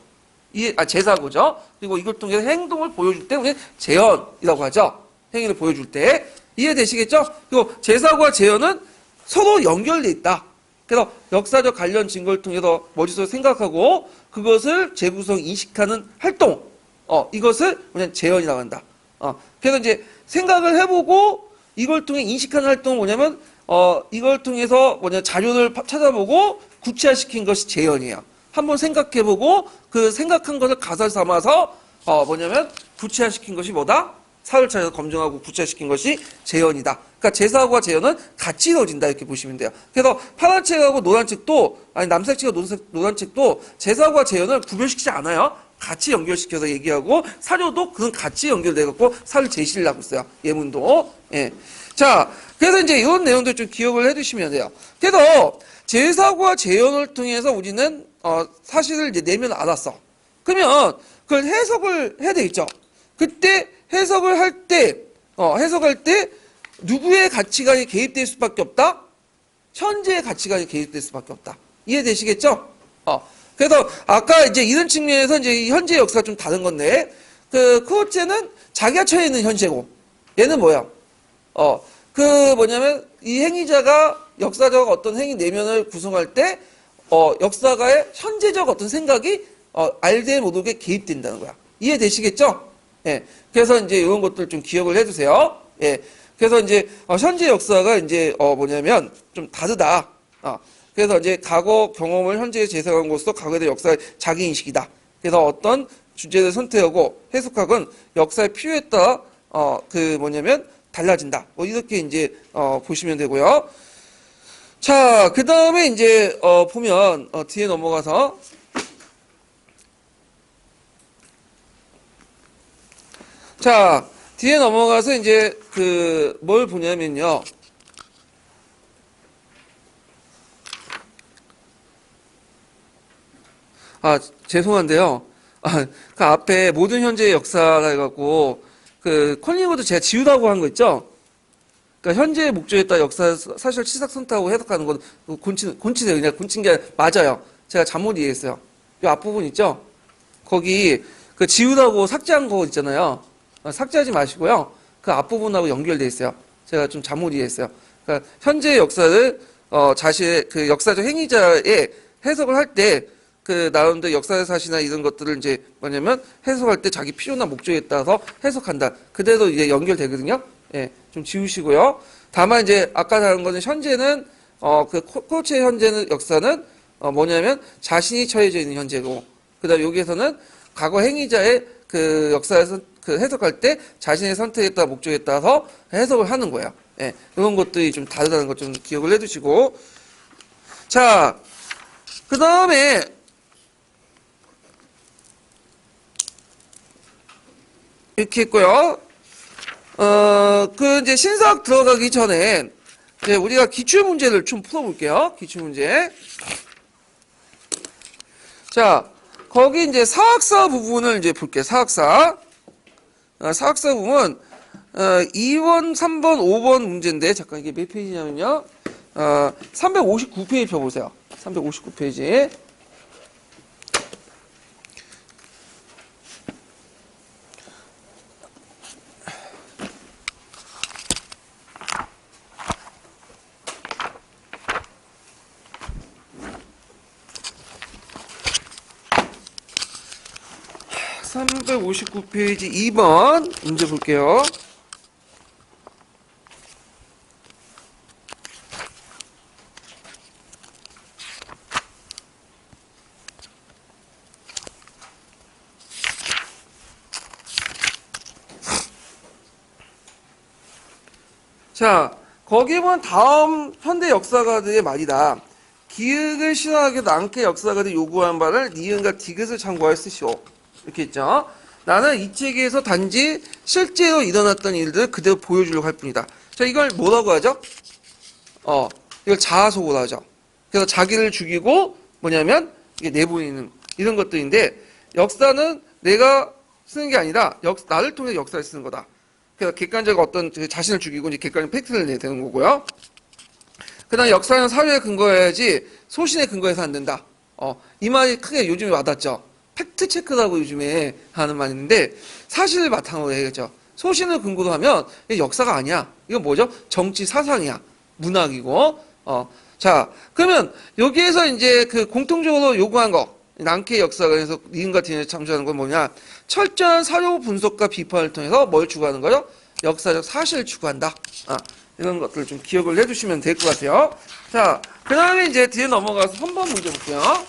제사고죠. 그리고 이걸 통해서 행동을 보여줄 때 우리는 재현이라고 하죠. 행위를 보여줄 때. 이해되시겠죠? 그리고 제사고와 재현은 서로 연결돼 있다. 그래서 역사적 관련 증거를 통해서 머릿속에 생각하고 그것을 재구성 인식하는 활동. 이것을 뭐냐면 재현이라고 한다. 그래서 이제 생각을 해보고 이걸 통해 인식하는 활동은 뭐냐면 이걸 통해서 자료를 찾아보고 구체화시킨 것이 재현이에요. 한번 생각해보고 그 생각한 것을 가설 삼아서 뭐냐면 구체화시킨 것이 뭐다? 사흘차에서 검증하고 구체화시킨 것이 재현이다. 그러니까 제사하고와 재현은 같이 이루어진다 이렇게 보시면 돼요. 그래서 파란 책하고 노란 책도 남색 책하고 노란 책도 제사하고와 재현을 구별시키지 않아요. 같이 연결시켜서 얘기하고 사료도 그건 같이 연결돼갖고 사료 제시를 하고 있어요. 예문도. 예. 자, 그래서 이제 이런 내용들 좀 기억을 해두시면 돼요. 그래서 재사고와 재현을 통해서 우리는 사실을 이제 내면 알았어. 그러면 그걸 해석을 해야 되겠죠. 그때 해석을 할 때, 해석할 때 누구의 가치관이 개입될 수밖에 없다? 현재의 가치관이 개입될 수밖에 없다. 이해되시겠죠? 그래서 아까 이제 이런 측면에서 이제 현재 역사가 좀 다른 건데, 크로체는 자기가 처해 있는 현재고, 얘는 뭐야? 뭐냐면 이 행위자가 역사적 어떤 행위 내면을 구성할 때, 역사가의 현재적 어떤 생각이 알게 모르게 개입된다는 거야. 이해되시겠죠? 예. 그래서 이제 이런 것들 좀 기억을 해두세요. 예. 그래서 이제 현재 역사가 이제 뭐냐면 좀 다르다. 그래서 이제 과거 경험을 현재에 재생한 것으로 과거에 대한 역사의 자기 인식이다. 그래서 어떤 주제를 선택하고 해석학은 역사의 필요에 따라 뭐냐면 달라진다. 뭐 이렇게 이제 보시면 되고요. 자, 그 다음에 이제 보면 뒤에 넘어가서 자, 뒤에 넘어가서 이제 뭘 보냐면요. 죄송한데요. 그 앞에 모든 현재의 역사라 해갖고 콜링우드 제가 지우라고 한 거 있죠? 그러니까 현재의 목적에 따라 역사 사실 치사선택하고 해석하는 건 곤치네요. 그냥 곤친 게 맞아요. 제가 잘못 이해했어요. 이 앞부분 있죠? 거기 지우라고 삭제한 거 있잖아요. 삭제하지 마시고요. 그 앞부분하고 연결돼 있어요. 제가 좀 잘못 이해했어요. 그러니까 현재의 역사를 자신의 역사적 행위자의 해석을 할 때 나름대로 역사의 사실이나 이런 것들을 이제 뭐냐면 해석할 때 자기 필요나 목적에 따라서 해석한다. 그대로 이제 연결되거든요. 예, 좀 지우시고요. 다만 이제 아까 다른 거는 현재는 코치의 현재는 역사는 뭐냐면 자신이 처해져 있는 현재고, 그다음 여기에서는 과거 행위자의 역사에서 해석할 때 자신의 선택에 따라 목적에 따라서 해석을 하는 거예요. 예, 이런 것들이 좀 다르다는 것 좀 기억을 해두시고, 자, 그 다음에 이렇게 있고요. 이제 신사학 들어가기 전에 이제 우리가 기출 문제를 좀 풀어볼게요. 기출 문제. 자, 거기 이제 사학사 부분을 이제 볼게요. 사학사. 사학사 부분 2번, 3번, 5번 문제인데 잠깐 이게 몇 페이지냐면요. 359페이지 펴보세요. 359페이지. (359페이지) 2번 문제 볼게요. 자, 거기 보면 다음 현대 역사가들의 말이다. 기획을 실현하기 남게 역사가들이 요구한 바를 니은과 디귿을 참고하여 쓰시오. 이렇게 있죠. 나는 이 책에서 단지 실제로 일어났던 일들을 그대로 보여주려고 할 뿐이다. 자, 이걸 뭐라고 하죠? 이걸 자아소고라 하죠. 그래서 자기를 죽이고 뭐냐면 이게 내보이는 이런 것들인데, 역사는 내가 쓰는 게 아니라 나를 통해 역사를 쓰는 거다. 그래서 객관적 어떤 자신을 죽이고 이제 객관적 팩트를 내야 되는 거고요. 그다음 역사는 사회에 근거해야지 소신에 근거해서 안 된다. 이 말이 크게 요즘에 와닿죠. 팩트 체크라고 요즘에 하는 말인데 사실을 바탕으로 해야겠죠. 소신을 근거로 하면 이게 역사가 아니야. 이건 뭐죠? 정치 사상이야. 문학이고. 자, 그러면 여기에서 이제 공통적으로 요구한 거, 랑케의 역사관에서 니은과 디귿을 참조하는 건 뭐냐? 철저한 사료 분석과 비판을 통해서 뭘 추구하는 거죠? 역사적 사실을 추구한다. 이런 것들을 좀 기억을 해주시면 될 것 같아요. 자, 그 다음에 이제 뒤에 넘어가서 3번 문제 볼게요.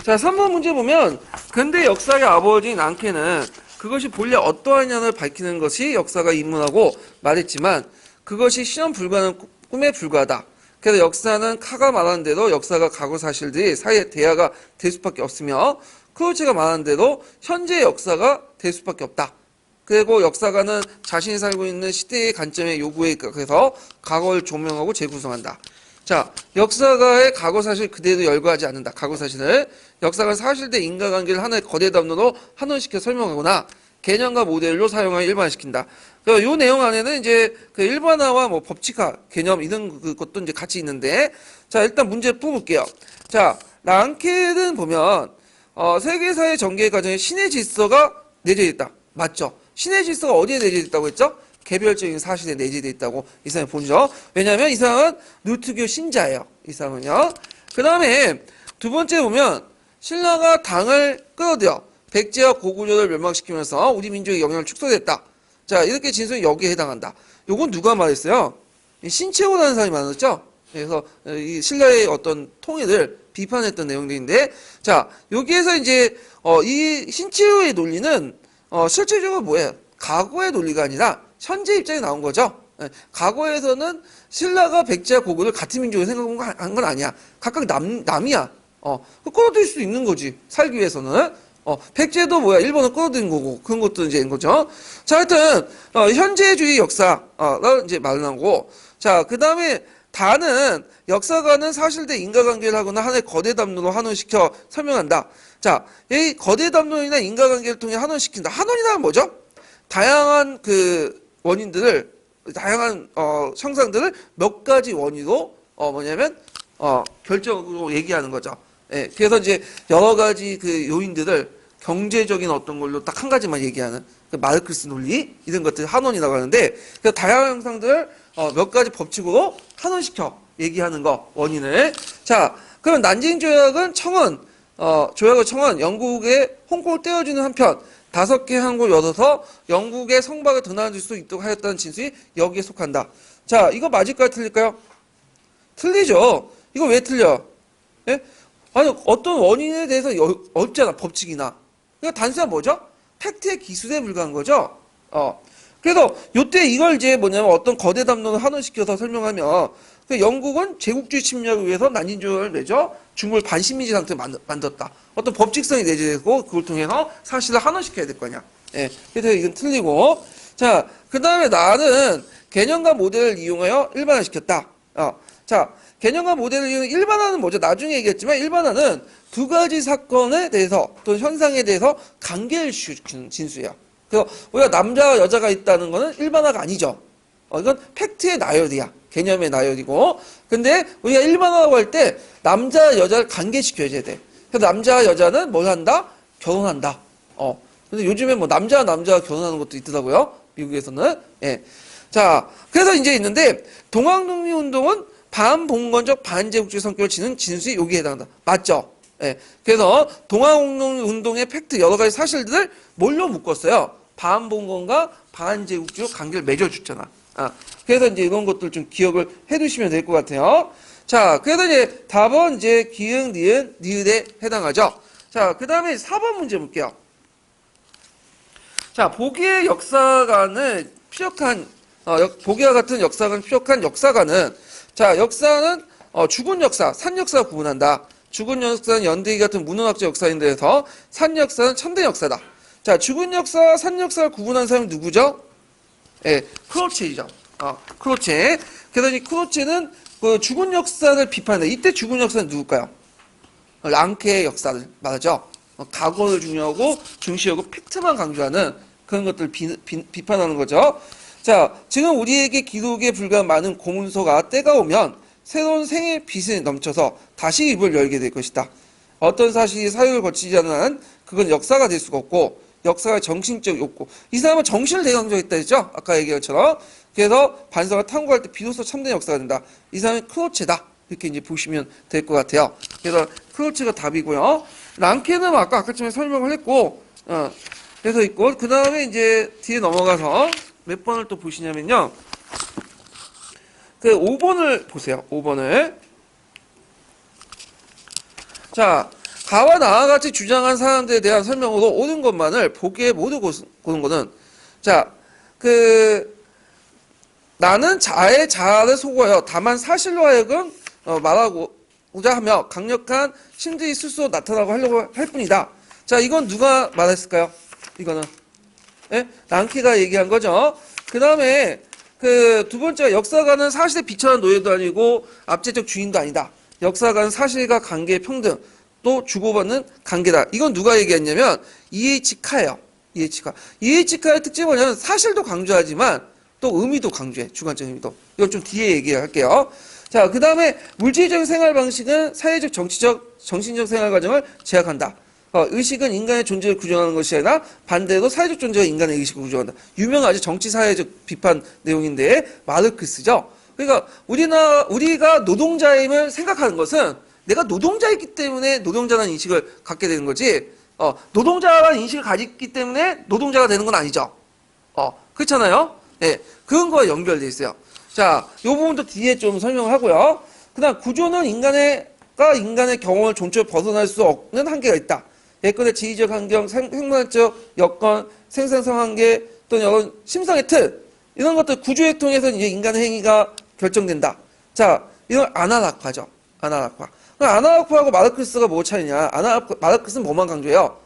자, 3번 문제 보면 근대 역사의 아버지인 랑케는 그것이 본래 어떠하냐를 밝히는 것이 역사가 임무라고 말했지만 그것이 실현 불가는 꿈에 불과하다. 그래서 역사는 카가 말하는 대로 역사가 과거 사실들이 사이에 대화가 될 수밖에 없으며 크로체가 말하는 대로 현재 역사가 될 수밖에 없다. 그리고 역사가는 자신이 살고 있는 시대의 관점의 요구에 입각해서 과거를 조명하고 재구성한다. 자, 역사가의 과거 사실 그대로 열거하지 않는다. 과거 사실을. 역사가 사실대 인과관계를 하나의 거대 담론으로 한원시켜 설명하거나 개념과 모델로 사용하여 일반화시킨다. 이 내용 안에는 이제 그 일반화와 뭐 법칙화, 개념 이런 것도 이제 같이 있는데, 자, 일단 문제 풀어볼게요. 자, 랑켈은 보면, 세계사의 전개 과정에 신의 질서가 내재되어 있다. 맞죠? 신의 질서가 어디에 내재되어 있다고 했죠? 개별적인 사실에 내재되어 있다고 이 사람이 보죠. 왜냐하면 이 사람은 루트교 신자예요. 이 사람은요. 그 다음에 두 번째 보면 신라가 당을 끌어들여 백제와 고구려를 멸망시키면서 우리 민족의 영향을 축소됐다. 자, 이렇게 진술이 여기에 해당한다. 요건 누가 말했어요? 신채호라는 사람이 말했죠. 그래서 이 신라의 어떤 통일을 비판했던 내용들인데, 자, 여기에서 이제 이 신채호의 논리는 실질적으로 뭐예요? 과거의 논리가 아니라 현재 입장에 나온 거죠. 과거에서는 신라가 백제와 고구려를 같은 민족으로 생각한 건 아니야. 각각 남이야. 끌어들일 수 있는 거지. 살기 위해서는. 백제도 뭐야? 일본을 끌어들인 거고. 그런 것도 이제 인 거죠. 자, 하여튼, 현재주의 역사를 이제 말하고. 자, 그 다음에 다는 역사가는 사실대 인과관계를 하거나 하나의 거대 담론으로 한원시켜 설명한다. 자, 이 거대 담론이나 인과관계를 통해 한원시킨다. 한원이란 뭐죠? 다양한 그 원인들을, 다양한 형상들을 몇 가지 원인으로 뭐냐면 결정으로 얘기하는 거죠. 예, 그래서 이제 여러 가지 그 요인들을 경제적인 어떤 걸로 딱 한 가지만 얘기하는 그 마르크스 논리 이런 것들 한원이라고 하는데, 그 다양한 형상들을 몇 가지 법칙으로 한원시켜 얘기하는 거 원인을. 자, 그럼 난징 조약은 조약의 청은 영국의 홍콩을 떼어주는 한편 5개 항구를 열어서 영국의 성곽을 드나들 수 있도록 하였다는 진술이 여기에 속한다. 자, 이거 맞을까요? 틀릴까요? 틀리죠. 이거 왜 틀려? 예? 아니, 어떤 원인에 대해서 없잖아, 법칙이나. 그러니까 단순한 뭐죠? 팩트의 기술에 불과한 거죠. 그래서 요때 이걸 이제 뭐냐면 어떤 거대 담론을 한원시켜서 설명하면, 영국은 제국주의 침략을 위해서 난징조약을 맺어 중국을 반식민지 상태로 만들었다. 어떤 법칙성이 내재되고 그걸 통해서 사실을 한원시켜야 될 거냐. 예, 그래서 이건 틀리고. 자, 그 다음에 나는 개념과 모델을 이용하여 일반화시켰다. 자, 개념과 모델을 이용해 일반화는 뭐죠? 나중에 얘기했지만 일반화는 두 가지 사건에 대해서 또는 현상에 대해서 관계를 주는 진수예요. 그래서 우리가 남자와 여자가 있다는 거는 일반화가 아니죠. 이건 팩트의 나열이야. 개념의 나열이고. 근데 우리가 일반화라고 할 때 남자 여자를 관계시켜야 돼. 그래서 남자와 여자는 뭘 한다? 결혼한다. 근데 요즘에 뭐 남자와 남자가 결혼하는 것도 있더라고요. 미국에서는. 예. 자, 그래서 이제 있는데 동학농민운동은 반봉건적 반제국주의 성격을 지닌 진술이 여기에 해당한다. 맞죠? 예. 그래서 동학농민운동의 팩트 여러 가지 사실들을 뭘로 묶었어요? 반봉건과 반제국주의 관계를 맺어줬잖아. 그래서 이제 이런 것들 좀 기억을 해 두시면 될 것 같아요. 자, 그래서 이제 답은 이제 기흥, 니은, 니을에 해당하죠. 자, 그 다음에 4번 문제 볼게요. 자, 보기의 역사관을 피력한, 보기와 같은 역사관을 피력한 역사관은, 자, 역사는, 죽은 역사, 산 역사가 구분한다. 죽은 역사는 연대기 같은 문헌학적 역사인데서 산 역사는 천대 역사다. 자, 죽은 역사와 산 역사를 구분한 사람이 누구죠? 예, 크로체이죠. 크로체. 그래서 이 크로체는 그 죽은 역사를 비판한다. 이때 죽은 역사는 누굴까요? 랑케의 역사를 말하죠. 과거를 중요하고 중시하고 팩트만 강조하는 그런 것들을 비판하는 거죠. 자, 지금 우리에게 기록에 불과한 많은 고문서가 때가 오면 새로운 생의 빛이 넘쳐서 다시 입을 열게 될 것이다. 어떤 사실이 사유를 거치지 않는 한 그건 역사가 될 수가 없고 역사가 정신적 욕구. 이 사람은 정신을 대강조했다 했죠? 아까 얘기한 것처럼. 그래서 반성을 탐구할 때 비로소 참된 역사가 된다. 이 사람이 크로체다. 이렇게 이제 보시면 될 것 같아요. 그래서 크로체가 답이고요. 랑케는 아까쯤에 설명을 했고, 그래서 있고, 그 다음에 이제 뒤에 넘어가서 몇 번을 또 보시냐면요. 그 5번을 보세요. 5번을. 자, 가와 나와 같이 주장한 사람들에 대한 설명으로 옳은 것만을 보기에 모두 고른 거는, 자, 나는 자아를 소구하여 다만 사실로 하여금 말하고자 하며 강력한 심지의 스스로 나타나고 하려고 할 뿐이다. 자, 이건 누가 말했을까요? 이거는. 예? 랑케가 얘기한 거죠. 그 다음에 그 두 번째가 역사가는 사실에 비천한 노예도 아니고 압제적 주인도 아니다. 역사가는 사실과 관계의 평등 또 주고받는 관계다. 이건 누가 얘기했냐면 E.H. 카예요. E.H. 카. E.H. 카의 특징은 뭐냐면 사실도 강조하지만 또 의미도 강조해. 주관적 의미도. 이건 좀 뒤에 얘기할게요. 자, 그 다음에 물질적인 생활 방식은 사회적, 정치적, 정신적 생활 과정을 제약한다. 의식은 인간의 존재를 구정하는 것이 아니라 반대로 사회적 존재가 인간의 의식을 구정한다. 유명하죠. 정치 사회적 비판 내용인데 마르크스죠. 그러니까 우리가 노동자임을 생각하는 것은 내가 노동자이기 때문에 노동자라는 인식을 갖게 되는 거지. 노동자라는 인식을 가졌기 때문에 노동자가 되는 건 아니죠. 그렇잖아요. 예, 그런 거와 연결돼 있어요. 자, 이 부분도 뒤에 좀 설명을 하고요. 그다음 구조는 인간의 경험을 존재로 벗어날 수 없는 한계가 있다. 예컨대 지리적 환경, 생물학적 여건, 생산성 한계 또는 여러 심상의 틀 이런 것들 구조에 통해서 이제 인간의 행위가 결정된다. 자, 이건 아나락파죠. 아나락파. 아나락파하고 마르크스가 뭐 차이냐? 마르크스는 뭐만 강조해요?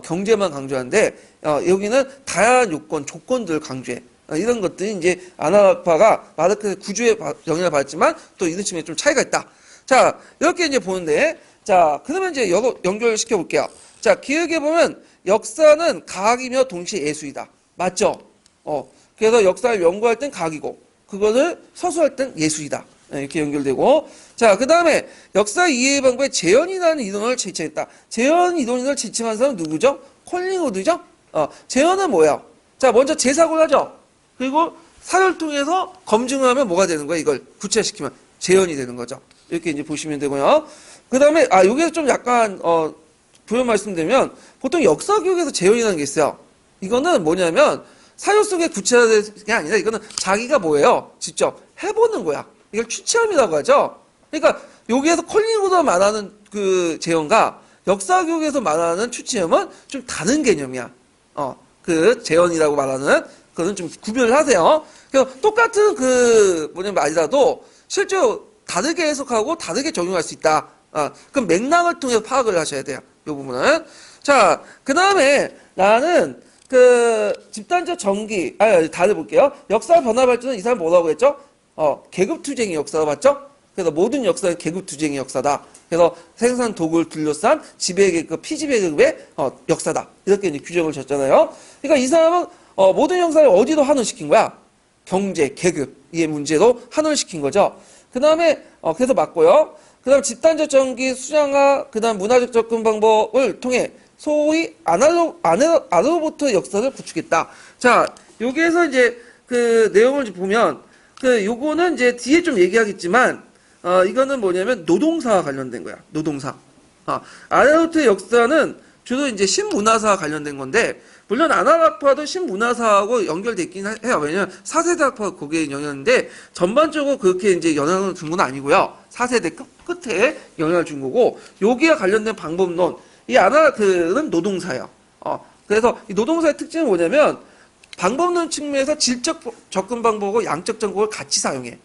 경제만 강조하는데 여기는 다양한 요건, 조건들을 강조해. 이런 것들이 이제 아나락파가 마르크스의 구조에 영향을 받았지만 또 이런 측면에 좀 차이가 있다. 자, 이렇게 이제 보는데 자, 그러면 이제 연결시켜 볼게요. 자, 기억해 보면 역사는 과학이며 동시에 예술이다. 맞죠? 그래서 역사를 연구할 땐 과학이고 그거를 서술할 땐 예술이다. 이렇게 연결되고 자, 그 다음에 역사 이해 방법에 재현이라는 이론을 제시했다. 재현 이론을 제시한 사람은 누구죠? 콜링우드죠? 재현은 뭐예요? 자, 먼저 재사고를 하죠. 그리고 사료를 통해서 검증하면 뭐가 되는 거예요? 이걸 구체화시키면 재현이 되는 거죠. 이렇게 이제 보시면 되고요. 그 다음에 여기서 좀 약간 부연 말씀드리면 보통 역사 교육에서 재현이라는 게 있어요. 이거는 뭐냐면 사료 속에 구체화된 게 아니라 이거는 자기가 뭐예요? 직접 해보는 거야. 이걸 추체험이라고 하죠. 그러니까 여기에서 콜링우드가 말하는 그 재현과 역사 교육에서 말하는 추체험은 좀 다른 개념이야. 그 재현이라고 말하는 그거는 좀 구별을 하세요. 그래서 똑같은 말이라도 실제로 다르게 해석하고 다르게 적용할 수 있다. 그럼 맥락을 통해서 파악을 하셔야 돼요. 이 부분은. 자, 그 다음에 나는 집단적 정기, 다들 볼게요. 역사 변화 발전은 이 사람 뭐라고 했죠? 계급투쟁의 역사가 맞죠? 그래서 모든 역사는 계급투쟁의 역사다. 그래서 생산 도구를 둘러싼 지배계급, 피지배계급의 역사다. 이렇게 이제 규정을 줬잖아요. 그러니까 이 사람은 모든 역사를 어디로 환원시킨 거야? 경제, 계급, 이 문제로 환원시킨 거죠. 그 다음에, 그래서 맞고요. 그 다음 집단적 전기, 수량화, 그 다음 문화적 접근 방법을 통해 소위 아날로부터 역사를 구축했다. 자, 여기에서 이제 그 내용을 보면, 요거는 이제 뒤에 좀 얘기하겠지만, 이거는 뭐냐면 노동사와 관련된 거야. 노동사. 아날로부터의 역사는 주로 이제 신문화사와 관련된 건데, 물론 아나락파도 신문화사하고 연결돼 있긴 해요. 왜냐면 4세대 학파가 거기에 영향인데 전반적으로 그렇게 이제 영향을 준 건 아니고요. 4세대 끝에 영향을 준 거고 여기에 관련된 방법론 이 아나락은 노동사예요. 그래서 이 노동사의 특징은 뭐냐면 방법론 측면에서 질적 접근 방법하고 양적 접근을 같이 사용해.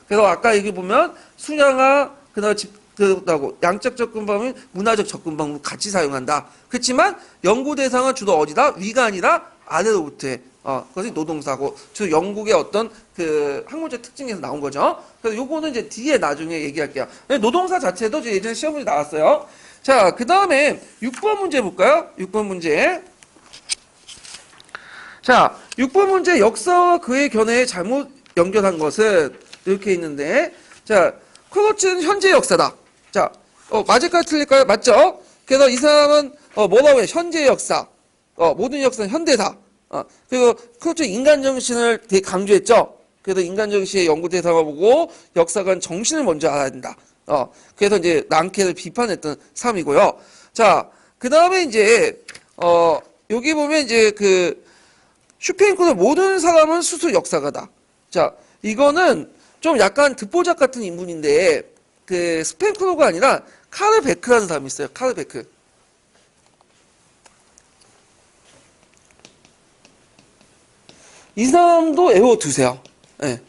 그래서 아까 여기 보면 수량화 그다고 양적 접근 방법은 문화적 접근 방법을 같이 사용한다. 그렇지만 연구 대상은 주로 어디다? 위가 아니라 아래로부터 해. 그것이 노동사고 주로 영국의 어떤 그 학문적 특징에서 나온 거죠. 그래서 요거는 이제 뒤에 나중에 얘기할게요. 노동사 자체도 예전에 시험 문제 나왔어요. 자, 그 다음에 6번 문제 볼까요? 6번 문제. 자, 6번 문제 역사와 그의 견해에 잘못 연결한 것은 이렇게 있는데 자, 그것은 현재 역사다. 자, 맞을까요? 틀릴까요? 맞죠? 그래서 이 사람은 뭐라고 해? 현재 역사. 모든 역사는 현대사. 그리고 그렇죠. 인간 정신을 되게 강조했죠. 그래서 인간 정신의 연구 대상을 보고 역사관 정신을 먼저 알아야 된다. 그래서 이제 랑케를 비판했던 사람이고요. 자, 그 다음에 이제 여기 보면 이제 슈페인코는 모든 사람은 수수 역사가다. 자, 이거는 좀 약간 듣보잡 같은 인물인데 스펜크로가 아니라 카르 베크라는 사람이 있어요. 카르 베크. 이 사람도 외워두세요. 네.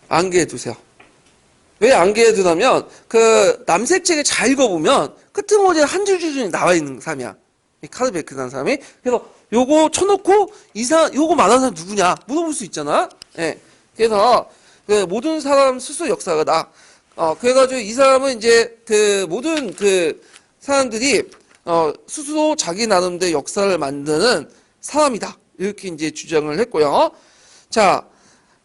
암기해 두세요. 왜 암기해 두냐면 남색 책을 잘 읽어보면 끄트머리에 한 줄 나와 있는 사람이야. 이 카르베크라는 사람이. 그래서 요거 쳐놓고 요거 말하는 사람 누구냐 물어볼 수 있잖아. 예. 그래서 그 모든 사람 스스로 역사가다. 그래가지고 이 사람은 이제 그 모든 그 사람들이 스스로 자기 나름대로 역사를 만드는 사람이다. 이렇게 이제 주장을 했고요. 자,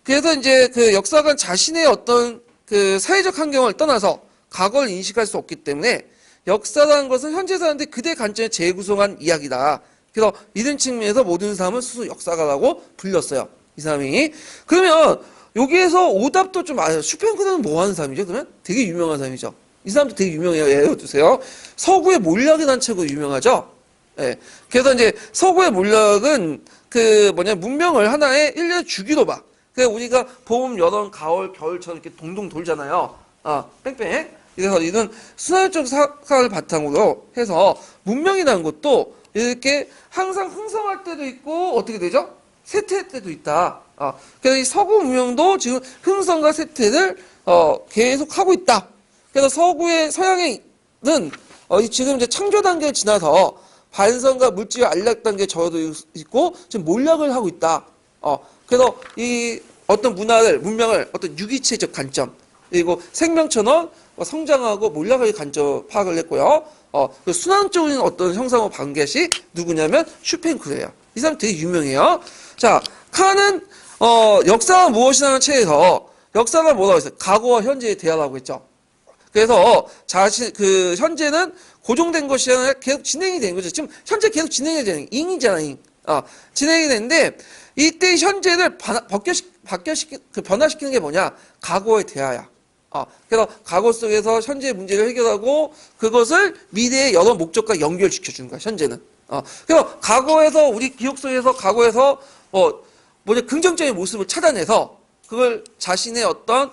그래서 이제 그 역사관 자신의 어떤 그 사회적 환경을 떠나서 과거를 인식할 수 없기 때문에 역사라는 것은 현재 사람들이 그대 관점에 재구성한 이야기다. 그래서 이런 측면에서 모든 사람은 스스로 역사가라고 불렸어요. 이 사람이. 그러면 여기에서 오답도 좀 알아요. 슈펜크는 뭐 하는 사람이죠? 그러면 되게 유명한 사람이죠. 이 사람도 되게 유명해요. 예를 두세요. 서구의 몰락이라는 책으로 유명하죠. 예. 그래서 이제 서구의 몰락은 그 문명을 하나의 일련의 주기로 봐. 그래서 우리가 봄, 여름, 가을, 겨울처럼 이렇게 동동 돌잖아요. 뺑뺑. 그래서 이런 순환적 사학을 바탕으로 해서 문명이라는 것도 이렇게 항상 흥성할 때도 있고 어떻게 되죠? 쇠퇴할 때도 있다. 그래서 이 서구 문명도 지금 흥성과 쇠퇴를 계속 하고 있다. 그래서 서양에는 지금 이제 창조 단계를 지나서 반성과 물질 안락 단계에 접어도 있고 지금 몰락을 하고 있다. 그래서 이 어떤 문명을 어떤 유기체적 관점 그리고 생명처럼 성장하고 몰락의 관점 파악을 했고요. 그 순환적인 어떤 형상을 본 것이 누구냐면 슈펜크예요. 이 사람 되게 유명해요. 자, 칸은 역사가 무엇이라는 책에서 역사가 뭐라고 했어요? 과거와 현재의 대화라고 했죠. 그래서 현재는 고정된 것이 아니라 계속 진행이 되는 거죠. 지금 현재 계속 진행이 되는 잉이잖아, 잉. 진행이 되는데 이때 현재를 변화시키는 게 뭐냐? 과거의 대화야. 그래서 과거 속에서 현재의 문제를 해결하고 그것을 미래의 여러 목적과 연결시켜 주는 거야, 현재는. 그래서 과거에서 우리 기억 속에서 과거에서 긍정적인 모습을 찾아내서 그걸 자신의 어떤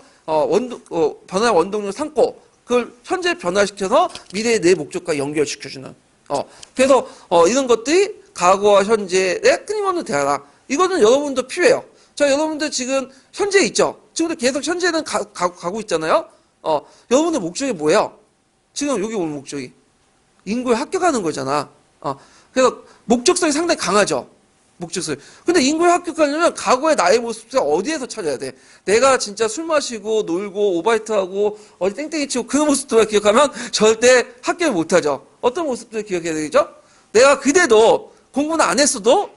변화의 원동력을 삼고 그걸 현재 변화시켜서 미래의 내 목적과 연결시켜주는. 그래서 이런 것들이 과거와 현재의 끊임없는 대화다. 이거는 여러분도 필요해요. 자, 여러분들 지금 현재 있죠? 지금도 계속 현재는 가고 있잖아요? 여러분들 목적이 뭐예요? 지금 여기 온 목적이. 인구에 합격하는 거잖아. 그래서 목적성이 상당히 강하죠? 목적성. 근데 인구에 합격하려면 과거의 나의 모습을 어디에서 찾아야 돼? 내가 진짜 술 마시고 놀고 오바이트하고 어디 땡땡이 치고 그 모습들을 기억하면 절대 합격을 못하죠. 어떤 모습들을 기억해야 되죠? 내가 그대도 공부는 안 했어도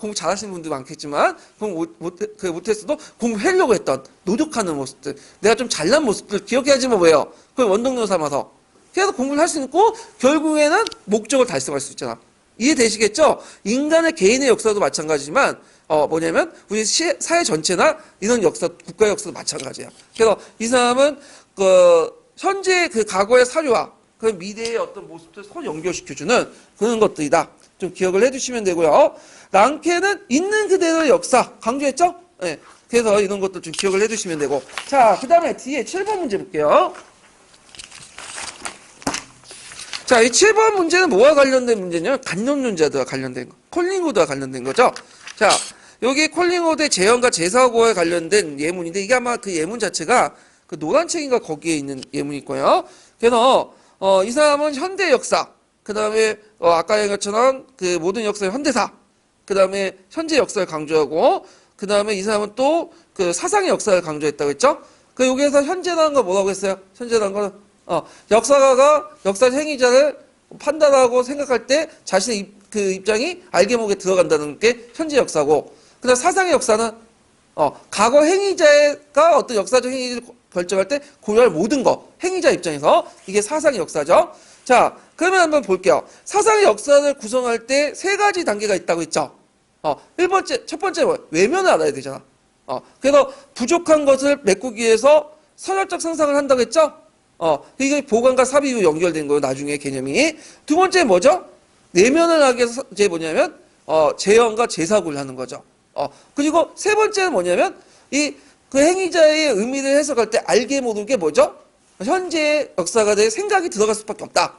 공부 잘하시는 분들 많겠지만 공부 못했어도 공부하려고 했던 노력하는 모습들 내가 좀 잘난 모습들 기억해야지만 뭐예요? 그걸 원동력 삼아서 그래서 공부를 할 수 있고 결국에는 목적을 달성할 수 있잖아. 이해되시겠죠? 인간의 개인의 역사도 마찬가지지만 뭐냐면 우리 사회 전체나 이런 역사 국가 역사도 마찬가지야. 그래서 이 사람은 현재 그 과거의 사료와 그 미래의 어떤 모습들 서로 연결시켜주는 그런 것들이다. 좀 기억을 해두시면 되고요. 랑케는 있는 그대로의 역사 강조했죠? 네. 그래서 이런 것도 좀 기억을 해두시면 되고. 자, 그 다음에 뒤에 7번 문제 볼게요. 자, 이 7번 문제는 뭐와 관련된 문제냐면 간접론자들과 관련된 거. 콜링우드와 관련된 거죠. 자, 여기 콜링우드의 재현과 재사고에 관련된 예문인데 이게 아마 그 예문 자체가 그 노란 책인가 거기에 있는 예문일 거예요. 그래서 이 사람은 현대 역사, 그 다음에 아까 얘기한 것처럼 그 모든 역사의 현대사, 그 다음에 현재 역사를 강조하고, 그 다음에 이 사람은 또 그 사상의 역사를 강조했다고 했죠. 그 여기에서 현재라는 거 뭐라고 했어요? 현재라는 거는 역사가가 역사 행위자를 판단하고 생각할 때 자신의 그 입장이 알게 모르게 들어간다는 게 현재 역사고, 그 다음 사상의 역사는 과거 행위자가 어떤 역사적 행위를 결정할 때 고려할 모든 거 행위자 입장에서 이게 사상의 역사죠. 자, 그러면 한번 볼게요. 사상의 역사를 구성할 때 세 가지 단계가 있다고 했죠. 첫 번째 뭐예요? 외면을 알아야 되잖아. 그래서 부족한 것을 메꾸기 위해서 선열적 상상을 한다고 했죠. 이게 보관과 삽입으로 연결된 거예요. 나중에 개념이. 두 번째 뭐죠? 내면을 하기 위해서 이제 뭐냐면 재현과 재사고를 하는 거죠. 그리고 세 번째는 뭐냐면 그 행위자의 의미를 해석할 때 알게 모르게 뭐죠? 현재의 역사가 될 생각이 들어갈 수밖에 없다.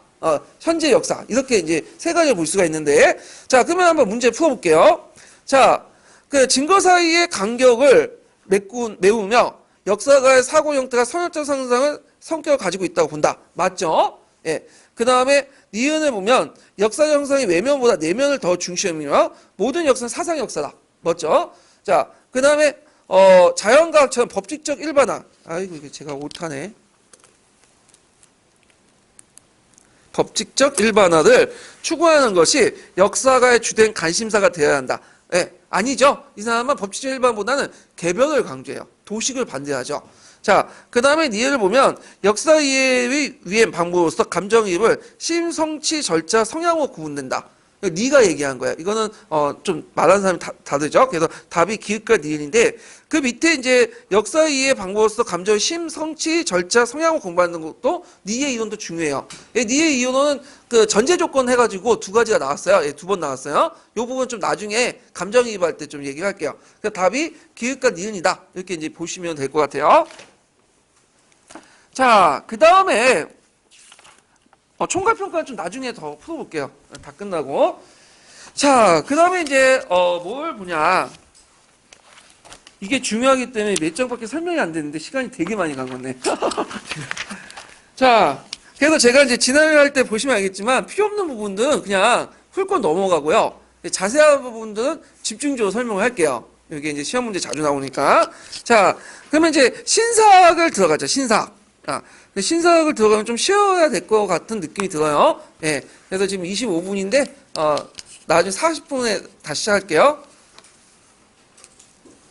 현재 역사 이렇게 이제 세 가지를 볼 수가 있는데, 자, 그러면 한번 문제 풀어볼게요. 자, 그 증거 사이의 간격을 메우며 역사가의 사고 형태가 선열적 상상을 성격을 가지고 있다고 본다. 맞죠? 예. 그 다음에 니은을 보면 역사 형성이 외면보다 내면을 더 중시하며 모든 역사는 사상 역사다. 맞죠? 자, 그 다음에 자연과학처럼 법칙적 일반화. 아이고 이게 제가 오타네. 법칙적 일반화를 추구하는 것이 역사가의 주된 관심사가 되어야 한다. 예, 아니죠. 이 사람은 법칙적 일반보다는 개별을 강조해요. 도식을 반대하죠. 자, 그 다음에 니을 보면 역사 이해의 위한 방법으로서 감정이입을 심, 성취, 절차, 성향으로 구분된다. 니가 얘기한 거야. 이거는 좀 말하는 사람이 다르죠. 그래서 답이 기읍과 니은인데 그 밑에 이제 역사 이해 방법으로서 감정 심, 성취, 절차, 성향을 공부하는 것도 니의 이론도 중요해요. 니의 이론은 그 전제 조건 해가지고 두 가지가 나왔어요. 두 번 나왔어요. 이 부분 좀 나중에 감정이입할 때 좀 얘기할게요. 그래서 답이 기읍과 니은이다. 이렇게 이제 보시면 될 것 같아요. 자, 그 다음에 총괄평가는 좀 나중에 더 풀어볼게요. 다 끝나고. 자, 그 다음에 이제 뭘 보냐. 이게 중요하기 때문에 몇 장밖에 설명이 안 되는데 시간이 되게 많이 간 건데. 자, 그래서 제가 이제 진행을 할 때 보시면 알겠지만 필요 없는 부분들은 그냥 훑고 넘어가고요. 자세한 부분들은 집중적으로 설명을 할게요. 이게 이제 시험 문제 자주 나오니까. 자, 그러면 이제 신사학을 들어가죠. 신사학. 신사학을 들어가면 좀 쉬어야 될 것 같은 느낌이 들어요. 예. 그래서 지금 25분인데, 나중에 40분에 다시 시작할게요.